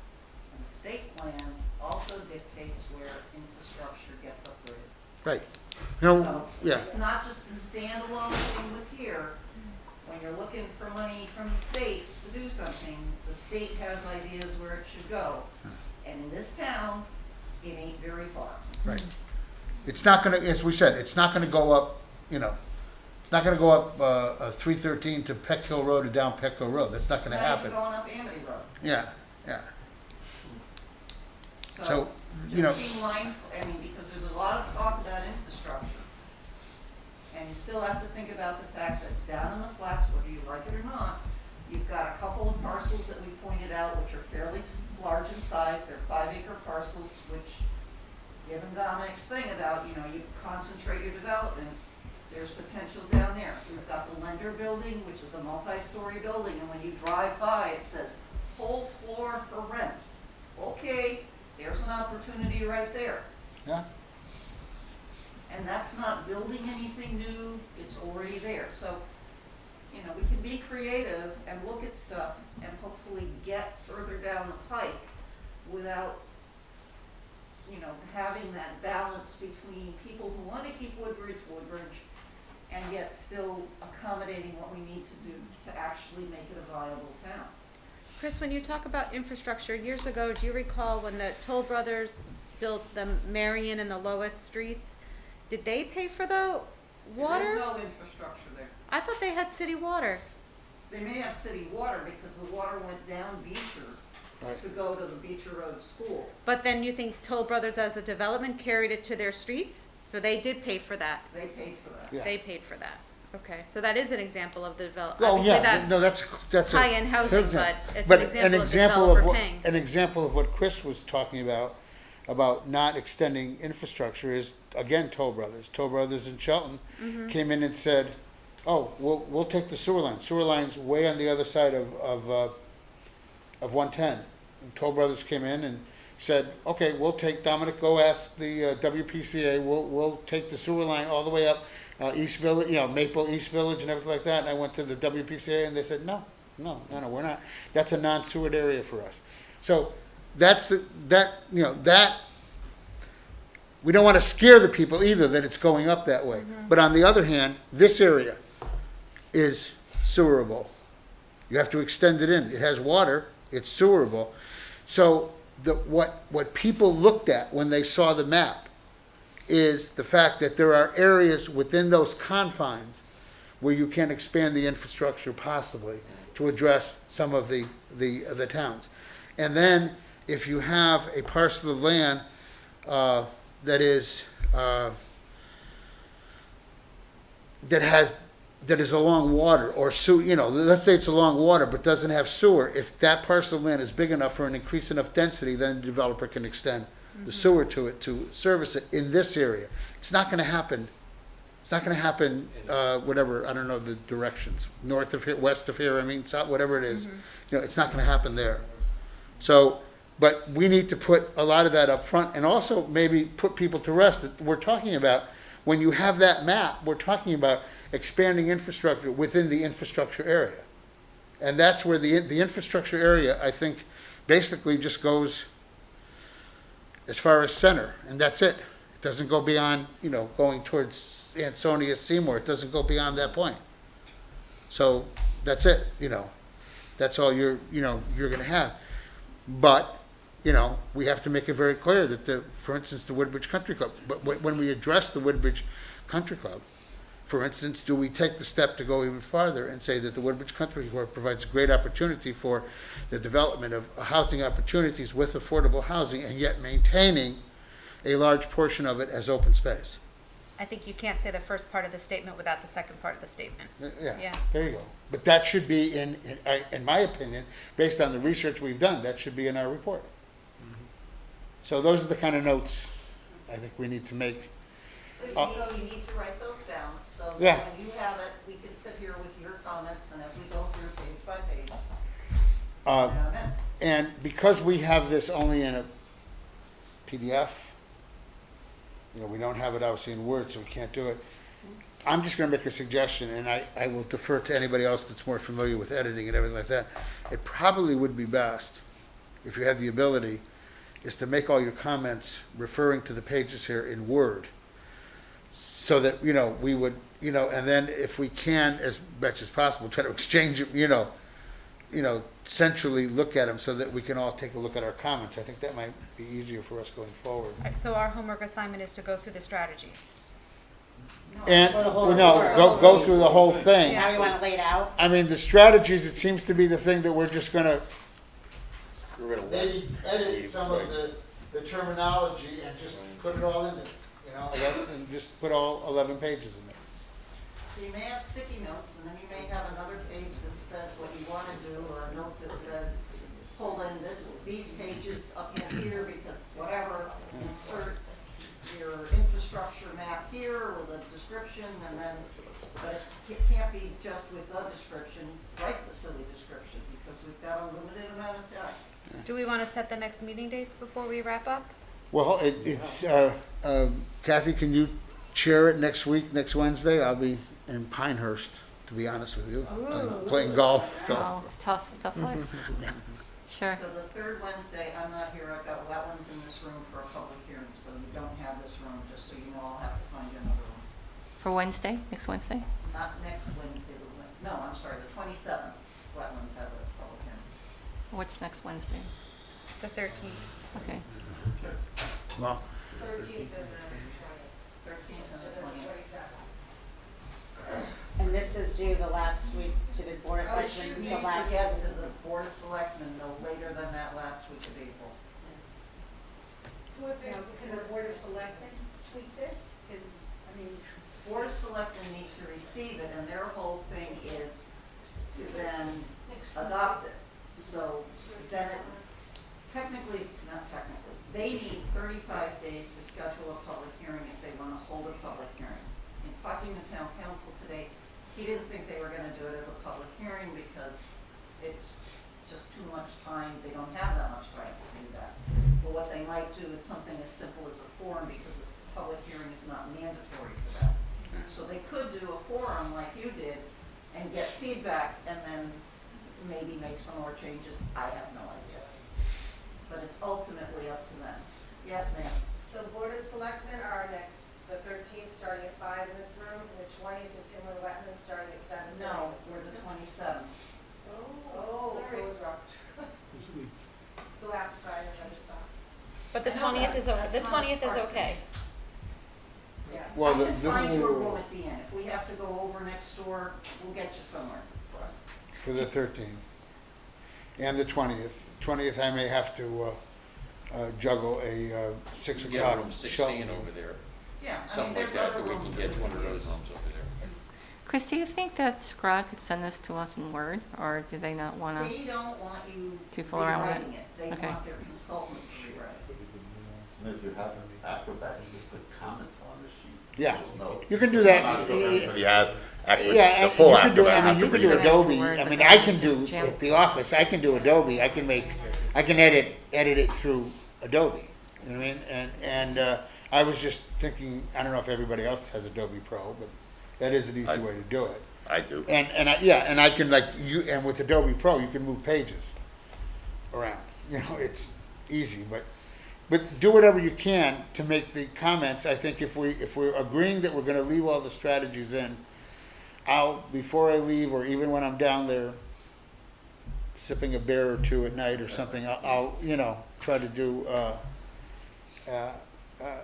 And the state plan also dictates where infrastructure gets upgraded. Right. You know, So yeah, it's not just a standalone thing with here. When you're looking for money from the state to do something, the state has ideas where it should go. And in this town, it ain't very far. right. It's not gonna, as we said, it's not gonna go up, you know, it's not gonna go up 313 to Peck Hill Road or down Peck Hill Road. That's not gonna It's not even happen. going up Amity Road. Yeah, yeah. So So, you know, just be mindful, I mean, because there's a lot of talk about infrastructure. And you still have to think about the fact that down in the flats, whether you like it or not, you've got a couple of parcels that we pointed out, which are fairly large in size. They're 5-acre parcels, which, given Dominic's thing about, you know, you concentrate your development, There's potential down there. We've got the Lender Building, which is a multi-story building, and when you drive by, it says whole floor for rent. Okay, there's an opportunity right there. Yeah. And that's not building anything new, it's already there. So, you know, we can be creative and look at stuff and hopefully get further down the pike without, you know, having that balance between people who want to keep Woodbridge, and yet still accommodating what we need to do to actually make it a viable town. Chris, when you talk about infrastructure, years ago, do you recall when the Toll Brothers built the Marion and the Lois streets? Did they pay for the water? There's no infrastructure there. I thought they had city water. They may have city water because the water went down Beecher Right. to go to the Beecher Road School. But then you think Toll Brothers as the development carried it to their streets? So they did pay for that. They paid for that. Yeah. They paid for that. Okay, so that is an example of the develop. Oh, Obviously, yeah, no, that's a. high-end housing, for but example. it's But an example of developer paying. An example of what Chris was talking about not extending infrastructure is, again, Toll Brothers. Toll Brothers in Shelton Mm-hmm. came in and said, oh, we'll take the sewer line. Sewer line's way on the other side of 110. And Toll Brothers came in and said, okay, we'll take, Dominic, go ask the WPCA, we'll take the sewer line all the way up East Village, you know, Maple East Village and everything like that. And I went to the WPCA and they said, no, we're not. That's a non-sewered area for us. So that's we don't want to scare the people either that it's going up that way. But on the other hand, this area is sewerable. You have to extend it in. It has water, it's sewerable. So what people looked at when they saw the map is the fact that there are areas within those confines where you can expand the infrastructure possibly to address some of the towns. And then if you have a parcel of land that is along water or sewer, you know, let's say it's along water but doesn't have sewer, if that parcel of land is big enough for an increase enough density, then the developer can extend the sewer to it to service it in this area. It's not gonna happen. It's not gonna happen, whatever, I don't know the directions, north of here, west of here, I mean, south, whatever it is. You know, it's not gonna happen there. So, but we need to put a lot of that up front and also maybe put people to rest that we're talking about, when you have that map, we're talking about expanding infrastructure within the infrastructure area. And that's where the infrastructure area, I think, basically just goes as far as center, and that's it. It doesn't go beyond, you know, going towards Ansonia, Seymour, it doesn't go beyond that point. So, that's it, you know. That's all you're gonna have. But, you know, we have to make it very clear that for instance, the Woodbridge Country Club, but when we address the Woodbridge Country Club, for instance, do we take the step to go even farther and say that the Woodbridge Country Club provides great opportunity for the development of housing opportunities with affordable housing and yet maintaining a large portion of it as open space? I think you can't say the first part of the statement without the second part of the statement. Yeah, Yeah. there you go. But that should be in my opinion, based on the research we've done, that should be in our report. So those are the kind of notes I think we need to make. So you need to write those down, so Yeah. when you have it, we can sit here with your comments, and as we go through page by page, Uh, add 'em in. And because we have this only in a PDF, you know, we don't have it obviously in Word, so we can't do it. I'm just gonna make a suggestion, and I will defer to anybody else that's more familiar with editing and everything like that. It probably would be best, if you have the ability, is to make all your comments referring to the pages here in Word. So that, you know, we would, you know, and then if we can, as much as possible, try to exchange it, you know, centrally look at them so that we can all take a look at our comments. I think that might be easier for us going forward. Right, so our homework assignment is to go through the strategies. And, For the whole well, no, report. go through the whole thing. How we want it laid out? I mean, the strategies, it seems to be the thing that we're just gonna We're gonna maybe edit some of the terminology and just put it all in there, you know, and just put all 11 pages in there. So you may have sticky notes, and then you may have another page that says what you want to do, or a note that says, pull in these pages up in here, because whatever, insert your infrastructure map here with a description, and then, but it can't be just with the description, write the silly description, because we've got a limited amount of time. Do we wanna set the next meeting dates before we wrap up? Well, it's, Kathy, can you chair it next week, next Wednesday? I'll be in Pinehurst, to be honest with you, playing golf, so. Oh, tough life. Sure. So the third Wednesday, I'm not here, I've got wetlands in this room for a public hearing, so you don't have this room, just so you know, I'll have to find you another room. For Wednesday, next Wednesday? Not next Wednesday, no, I'm sorry, the 27th, wetlands has a public hearing. What's next Wednesday? The 13th. Okay. Well, 13th and the 20th. And this is due the last week to the Board of Oh, she Selectmen, needs the to last. get to the Board of Selectmen no later than that last week of April. Can the Board of Selectmen tweak this? Board of Selectmen needs to receive it, and their whole thing is to then adopt it. So then it, not technically, they need 35 days to schedule a public hearing if they want to hold a public hearing. In talking to town council today, he didn't think they were going to do it as a public hearing because it's just too much time. They don't have that much time to do that. But what they might do is something as simple as a forum, because this public hearing is not mandatory for that. So they could do a forum like you did and get feedback and then maybe make some more changes. I have no idea. But it's ultimately up to them. Yes, ma'am. So Board of Selectmen are next, the 13th, starting at 5 in this room, and the 20th is inland wetlands, starting at 7:30. No, we're the 27th. Oh, sorry. I was wrong. So we'll have to find another spot. But the I know 20th that. is, That's the not 20th is part of okay. Yes. Well, I can find you a the, room at the end. If we have to go over next door, we'll get you somewhere. for the 13th and the 20th. 20th, I may have to juggle a 6 Get o'clock room shuttle. 16 over there, Yeah, I mean, something like there's that, other but we rooms. can get one of those rooms over there. Chris, do you think that Scrog could send this to us in Word, or do they not want to? They don't want you To fool around with it? rewriting it. They Okay. want their consultants to rewrite it. And if you have Acrobat, you just put comments on the sheet. Yeah. You'll know. You can do that. I'm not sure if everybody has Acrobat, Yeah, the and full you can do, Acrobat. I mean, you I can think do we're gonna have to Adobe, Word, I but mean, then I it's can just do, jam- at the office, I can do Adobe, I can edit it through Adobe. You know what I mean? And I was just thinking, I don't know if everybody else has Adobe Pro, but that is an easy way to do it. I do. And I can and with Adobe Pro, you can move pages around. You know, it's easy, but do whatever you can to make the comments. I think if we're agreeing that we're gonna leave all the strategies in, before I leave, or even when I'm down there sipping a beer or two at night or something, I'll try to do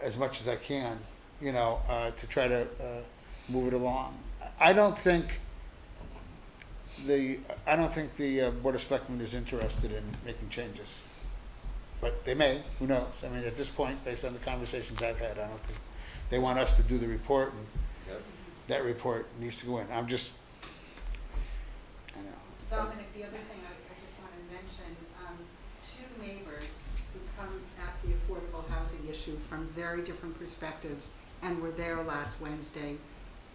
as much as I can, to try to move it along. I don't think the Board of Selectmen is interested in making changes. But they may, who knows? I mean, at this point, based on the conversations I've had, I don't think they want us to do the report, and Yep. that report needs to go in. I know. Dominic, the other thing I just want to mention, two neighbors who come at the affordable housing issue from very different perspectives and were there last Wednesday,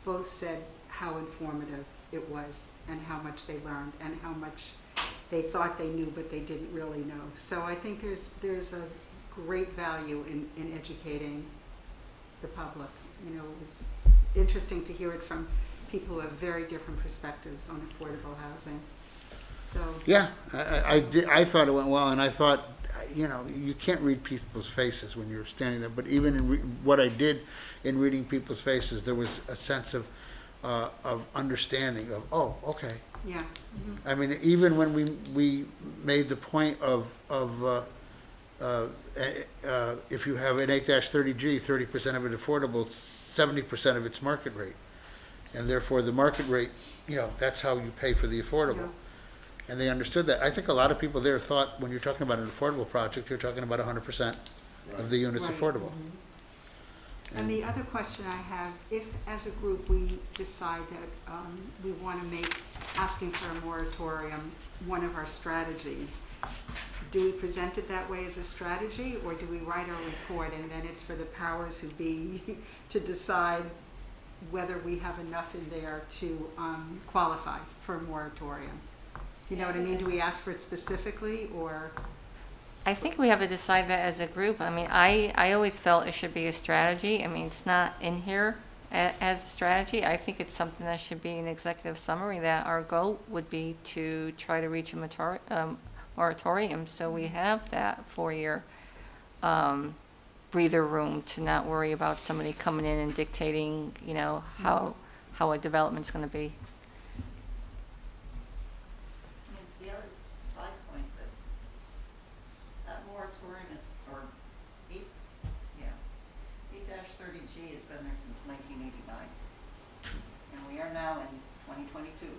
both said how informative it was and how much they learned and how much they thought they knew but they didn't really know. So I think there's a great value in educating the public. It was interesting to hear it from people who have very different perspectives on affordable housing. So, Yeah, I thought it went well, and I thought, you can't read people's faces when you're standing there, but even in what I did in reading people's faces, there was a sense of understanding of, oh, okay. yeah. I mean, even when we made the point of if you have an 8-30G, 30% of it affordable, 70% of it's market rate. And therefore, the market rate, that's how you pay for the affordable. Yeah. And they understood that. I think a lot of people there thought when you're talking about an affordable project, you're talking about 100% of the units Right. affordable. And the other question I have, if as a group we decide that we want to make asking for a moratorium one of our strategies, do we present it that way as a strategy, or do we write our report and then it's for the powers who be to decide whether we have enough in there to qualify for a moratorium? You know what I mean? Do we ask for it specifically, or? I think we have to decide that as a group. I mean, I always felt it should be a strategy. I mean, it's not in here as a strategy. I think it's something that should be an executive summary, that our goal would be to try to reach a moratorium, so we have that 4-year breather room to not worry about somebody coming in and dictating, you know, how a development's gonna be. The other side point that moratorium is, or 8-30G has been there since 1989. And we are now in 2022.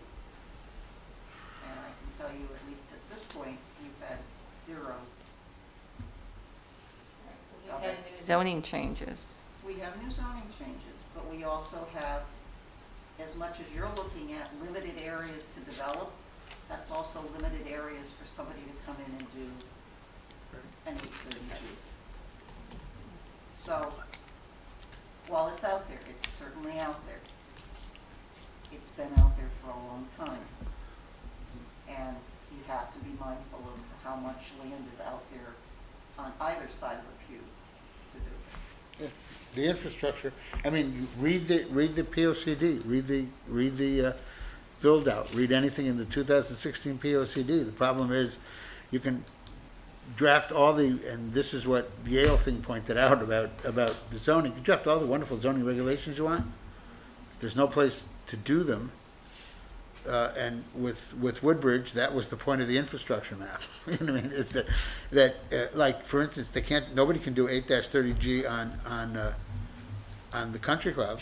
And I can tell you, at least at this point, we've had 0. We've had new zoning changes. We have new zoning changes, but we also have, as much as you're looking at limited areas to develop, that's also limited areas for somebody to come in and do an 830G. So, while it's out there, it's certainly out there. It's been out there for a long time. And you have to be mindful of how much land is out there on either side of the pew to do it. The infrastructure, I mean, you read the POCD, read the build out, read anything in the 2016 POCD. The problem is, you can draft all the, and this is what the Yale thing pointed out about the zoning, you draft all the wonderful zoning regulations you want. There's no place to do them. And with Woodbridge, that was the point of the infrastructure map. You know what I mean? Is that like, for instance, nobody can do 8-30G on the country club.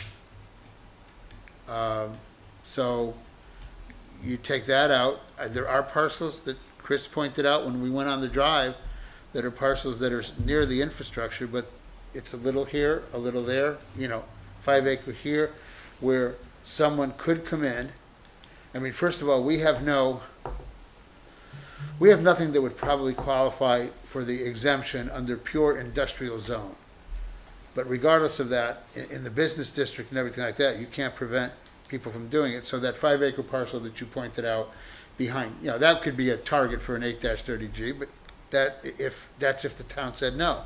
So you take that out. There are parcels that Chris pointed out when we went on the drive that are parcels that are near the infrastructure, but it's a little here, a little there, 5 acre here, where someone could come in. I mean, first of all, we have nothing that would probably qualify for the exemption under pure industrial zone. But regardless of that, in the business district and everything like that, you can't prevent people from doing it. So that 5 acre parcel that you pointed out behind, that could be a target for an 8-30G, but if the town said no.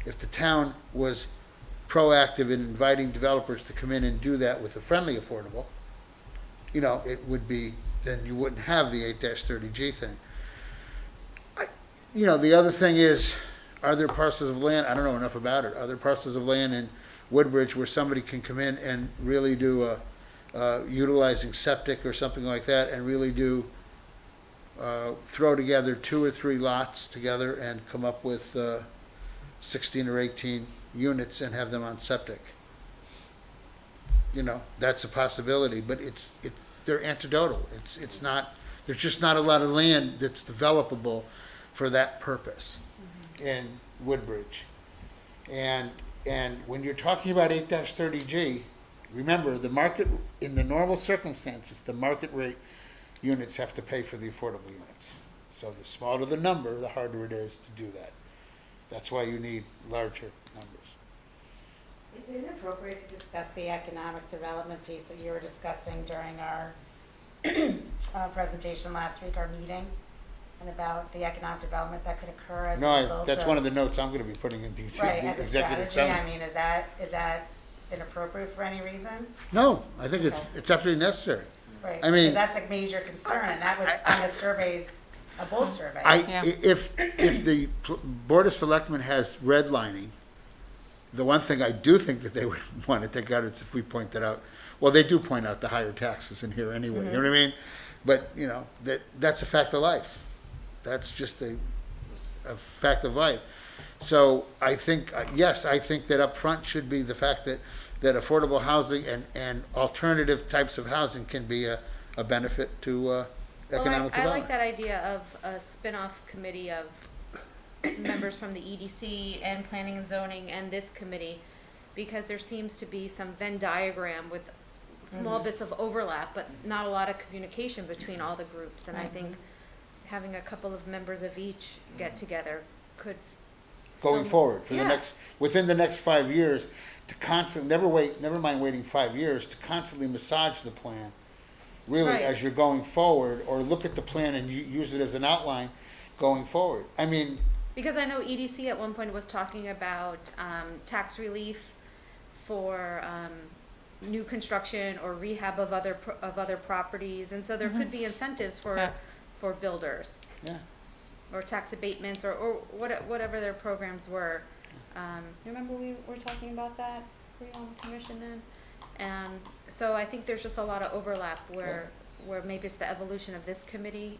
If the town was proactive in inviting developers to come in and do that with a friendly affordable, it would be, then you wouldn't have the 8-30G thing. The other thing is, are there parcels of land, I don't know enough about it, are there parcels of land in Woodbridge where somebody can come in and really do utilizing septic or something like that, and really do throw together 2 or 3 lots together and come up with 16 or 18 units and have them on septic? That's a possibility, but they're anecdotal. It's not, there's just not a lot of land that's developable for that purpose in Woodbridge. And when you're talking about 8-30G, remember, the market, in the normal circumstances, the market rate units have to pay for the affordable units. So the smaller the number, the harder it is to do that. That's why you need larger numbers. Is it inappropriate to discuss the economic development piece that you were discussing during our presentation last week, our meeting, and about the economic development that could occur as a result of? That's one of the notes I'm gonna be putting in these Right, as a executive strategy, summary. I mean, is that inappropriate for any reason? No, I think it's absolutely necessary. Right, I mean- because that's a major concern, and that was on the surveys, both surveys. Yeah. If the Board of Selectmen has redlining, the one thing I do think that they would want to take out is if we point that out. Well, they do point out the higher taxes in here anyway, you know what I mean? But, that's a fact of life. That's just a fact of life. So I think, yes, I think that up front should be the fact that affordable housing and alternative types of housing can be a benefit to economic I development. like that idea of a spin-off committee of members from the EDC and Planning and Zoning and this committee, because there seems to be some Venn diagram with small bits of overlap, but not a lot of communication between all the groups. And I think having a couple of members of each get together could. Going film- forward, for the Yeah. within the next 5 years, to constantly, never mind waiting 5 years, to constantly massage the plan, really, Right. as you're going forward, or look at the plan and use it as an outline going forward. I mean, Because I know EDC at one point was talking about, tax relief for, new construction or rehab of other properties, and so there could be incentives Yeah. for builders. yeah. Or tax abatements, or whatever their programs were. You remember we were talking about that, were you on the commission then? So I think there's just a lot of overlap where maybe it's the evolution of this committee,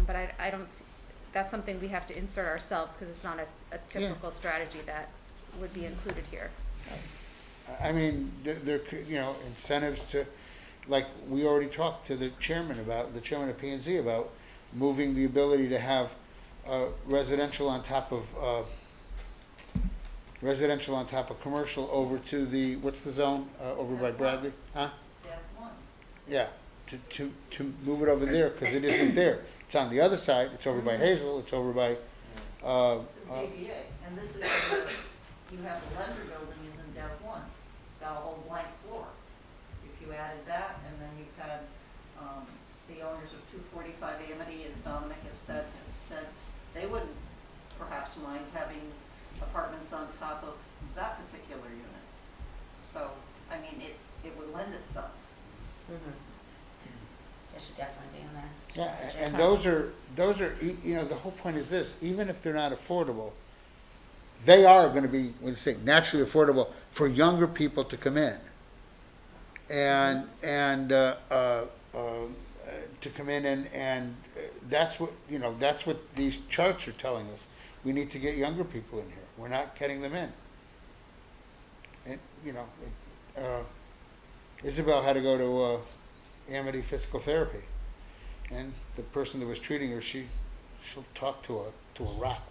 but I don't see, that's something we have to insert ourselves, cause it's not a typical strategy that would be included here. I mean, there could, incentives to, like, we already talked to the chairman of P and Z about moving the ability to have residential on top of commercial over to the, what's the zone, over by Bradley? Huh? Step one. Yeah, to move it over there, because it isn't there. It's on the other side, it's over by Hazel, it's over by, The JVA, and this is where you have the lender building is in Dev 1, it's got a whole blank floor. If you added that, and then you've had, the owners of 245 Amity, as Dominic have said they wouldn't perhaps mind having apartments on top of that particular unit. So, I mean, it would lend itself. It should definitely be in there. yeah, and those are, the whole point is this, even if they're not affordable, they are gonna be, what do you say, naturally affordable for younger people to come in. And to come in and that's what these charts are telling us. We need to get younger people in here. We're not getting them in. And, Isabel had to go to, Amity Physical Therapy. And the person that was treating her, she'll talk to a rock,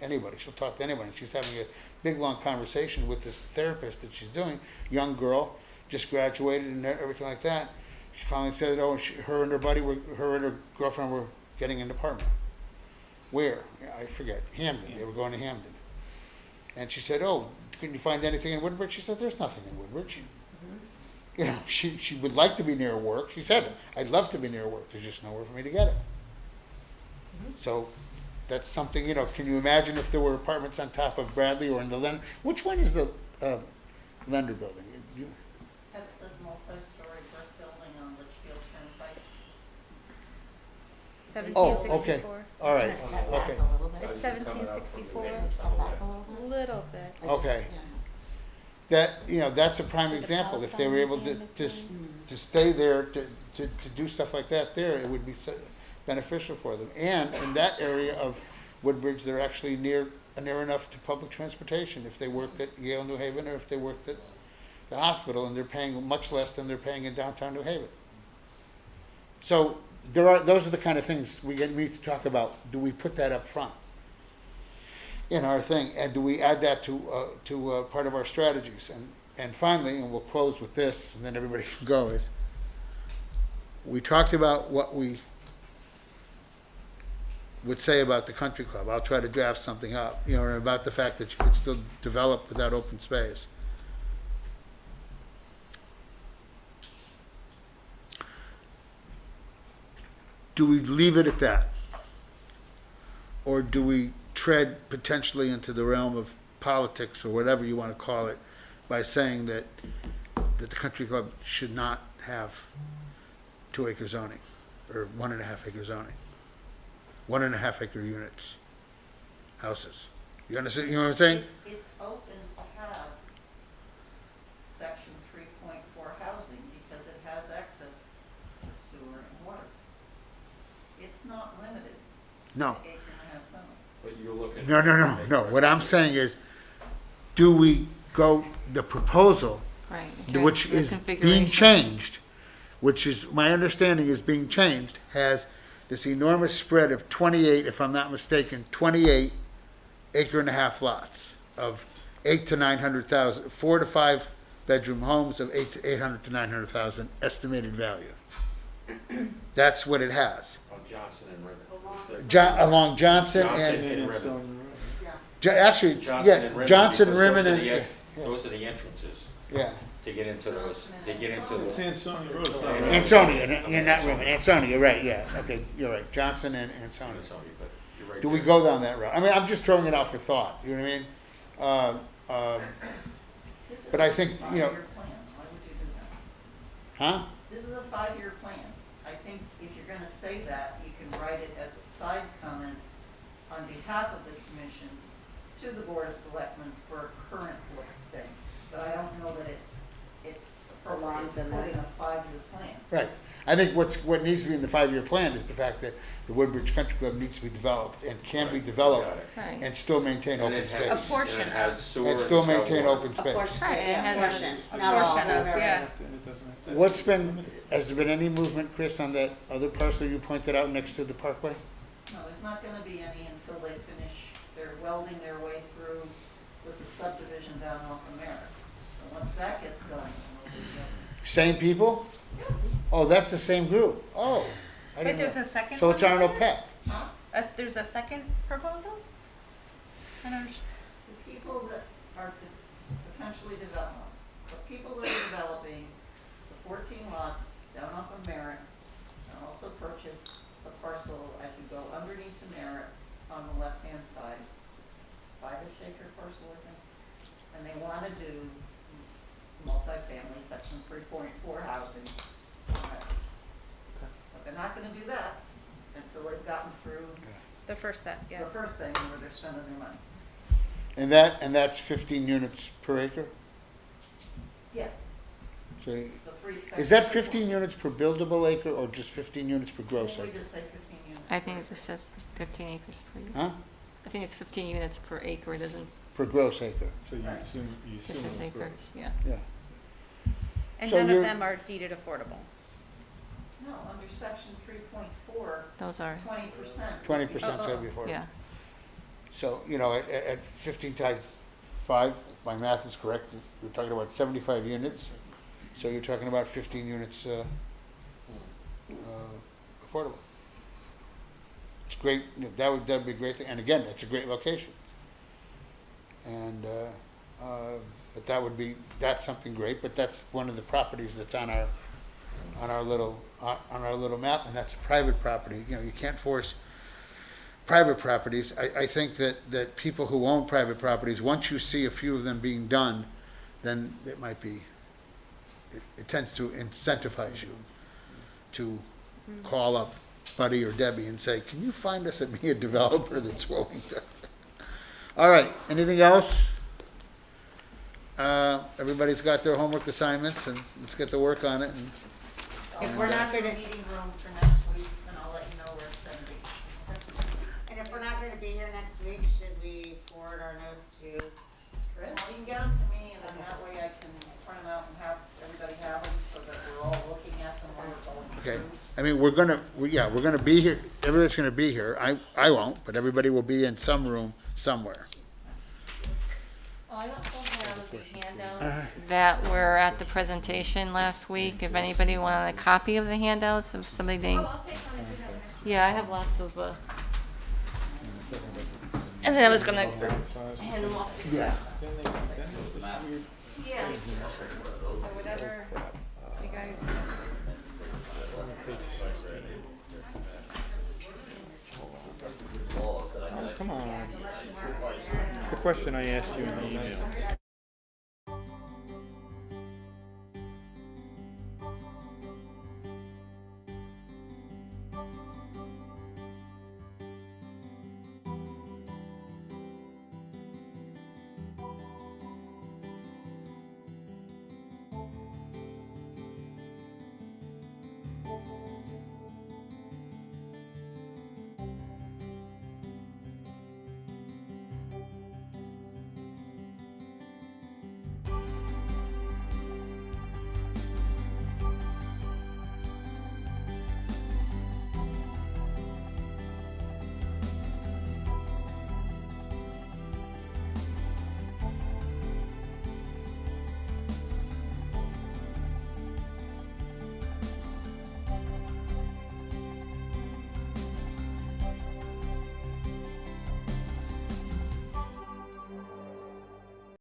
anybody. She'll talk to anybody. She's having a big, long conversation with this therapist that she's doing, young girl, just graduated and everything like that. She finally said, her and her girlfriend were getting an apartment. Where? I forget. Hamden. They were going to Hamden. And she said, couldn't you find anything in Woodbridge? She said, there's nothing in Woodbridge. She would like to be near work. She said, I'd love to be near work. There's just nowhere for me to get it. So that's something, can you imagine if there were apartments on top of Bradley or in the Lender? Which one is the Lender building? That's the multi-story brick building on Litchfield Turnpike. 1764. All right, Gonna step back okay. a little bit. It's 1764, Step back a little a bit. little bit. Okay. That's a prime example. If they were able to stay there, to do stuff like that there, it would be beneficial for them. And in that area of Woodbridge, they're actually near enough to public transportation if they worked at Yale New Haven or if they worked at the hospital, and they're paying much less than they're paying in downtown New Haven. So those are the kind of things we need to talk about. Do we put that up front in our thing, and do we add that to part of our strategies? And finally, and we'll close with this, and then everybody can go, is we talked about what we would say about the country club. I'll try to draft something up, about the fact that you could still develop without open space. Do we leave it at that? Or do we tread potentially into the realm of politics or whatever you want to call it by saying that the country club should not have 2 acre zoning or 1.5 acre zoning? 1.5 acre units, houses. You understand, you know what I'm saying? It's open to have section 3.4 housing because it has access to sewer and water. It's not limited No. to acre and a half zoning. But you're looking. No. What I'm saying is, do we go, the proposal, Right. which The is being configuration. changed, which is, my understanding is being changed, has this enormous spread of 28, if I'm not mistaken, 28 acre and a half lots of 8 to 900,000, 4 to 5 bedroom homes of 800 to 900,000 estimated value. That's what it has. On Johnson and Ribbon. Along Johnson Johnson and, and And Ribbon. Stony Road. actually, Johnson yeah, and Ribbon, Johnson, because Rimmon, those are and, the- Those are the entrances yeah. to get into those, to get into It's the. Ansonia Road. it's not- Ansonia, you're not Rimmon, Ansonia, you're right, yeah, okay, you're right, Johnson and Ansonia. But you're right Do we there. go down that route? I mean, I'm just throwing it out for thought, you know what I mean? This is But I a think, you know- five-year plan. Why would you do that? Huh? This is a 5-year plan. I think if you're gonna say that, you can write it as a side comment on behalf of the commission to the Board of Selectmen for a current thing. But I don't know that it's appropriate Belongs to in put there. in a 5-year plan. Right. I think what needs to be in the 5-year plan is the fact that the Woodbridge Country Club needs to be developed and can be developed Got it. Right. and still maintain And open it has, space. and it has sewer And still it's got maintain water. open A space. portion, Right, and it yeah, has portion, a not all. portion of, yeah. And it doesn't have to- What's been, has there been any movement, Chris, on that other parcel you pointed out next to the parkway? No, there's not gonna be any until they finish, they're welding their way through with the subdivision down off of Merritt. So once that gets done, then we'll do the Same people? Oh, that's the same group. Oh, I Wait, didn't there's know. a second So it's one Arnold on Peck. There's a second proposal? I don't understand. The people that are potentially developing, the people that are developing the 14 lots down off of Merritt, and also purchase the parcel as you go underneath the Merritt on the left-hand side, 5-ish acre parcel, I think. And they wanna do multifamily section 3.4 housing on that piece. But they're not gonna do that until they've gotten through The first set, yeah. the first thing where they're spending their money. And that's 15 units per acre? Yeah, So the three. is that 15 units per buildable acre or just 15 units per gross We acre? just say 15 units. I think it just says 15 acres per year. Huh? I think it's 15 units per acre, it doesn't, Per gross acre, So you Right. assume just it's says acre, gross. yeah. yeah. And So none of you're- them are deeded affordable. No, under section 3.4, Those are, 20%. 20% said before. yeah. So, you know, at 15 times 5, if my math is correct, you're talking about 75 units. So you're talking about 15 units affordable. It's great, that'd be a great thing, and again, it's a great location. And, but that's something great, but that's one of the properties that's on our little map, and that's a private property. You know, you can't force private properties. I think that people who own private properties, once you see a few of them being done, then it might be, it tends to incentivize you to call up Buddy or Debbie and say, can you find us a developer that's willing to? All right, anything else? Everybody's got their homework assignments, and let's get to work on it. And If we're not gonna, Meeting room for next week, and I'll let you know where it's gonna be. and if we're not gonna be here next week, should we forward our notes to Well, you can get them to me, and then that way I can print them out and have everybody have them, so that we're all looking at them while we're going through. Okay, I mean, we're gonna be here, everybody's gonna be here. I won't, but everybody will be in some room somewhere. I also have the handouts that were at the presentation last week. If anybody wanted a copy of the handouts, if somebody didn't. I'll take one if you have an extra. Yeah, I have lots of, and then I was gonna hand them off. Yes. Then there's this weird Yeah. So whatever you guys. Oh, come on. It's the question I asked you in the email.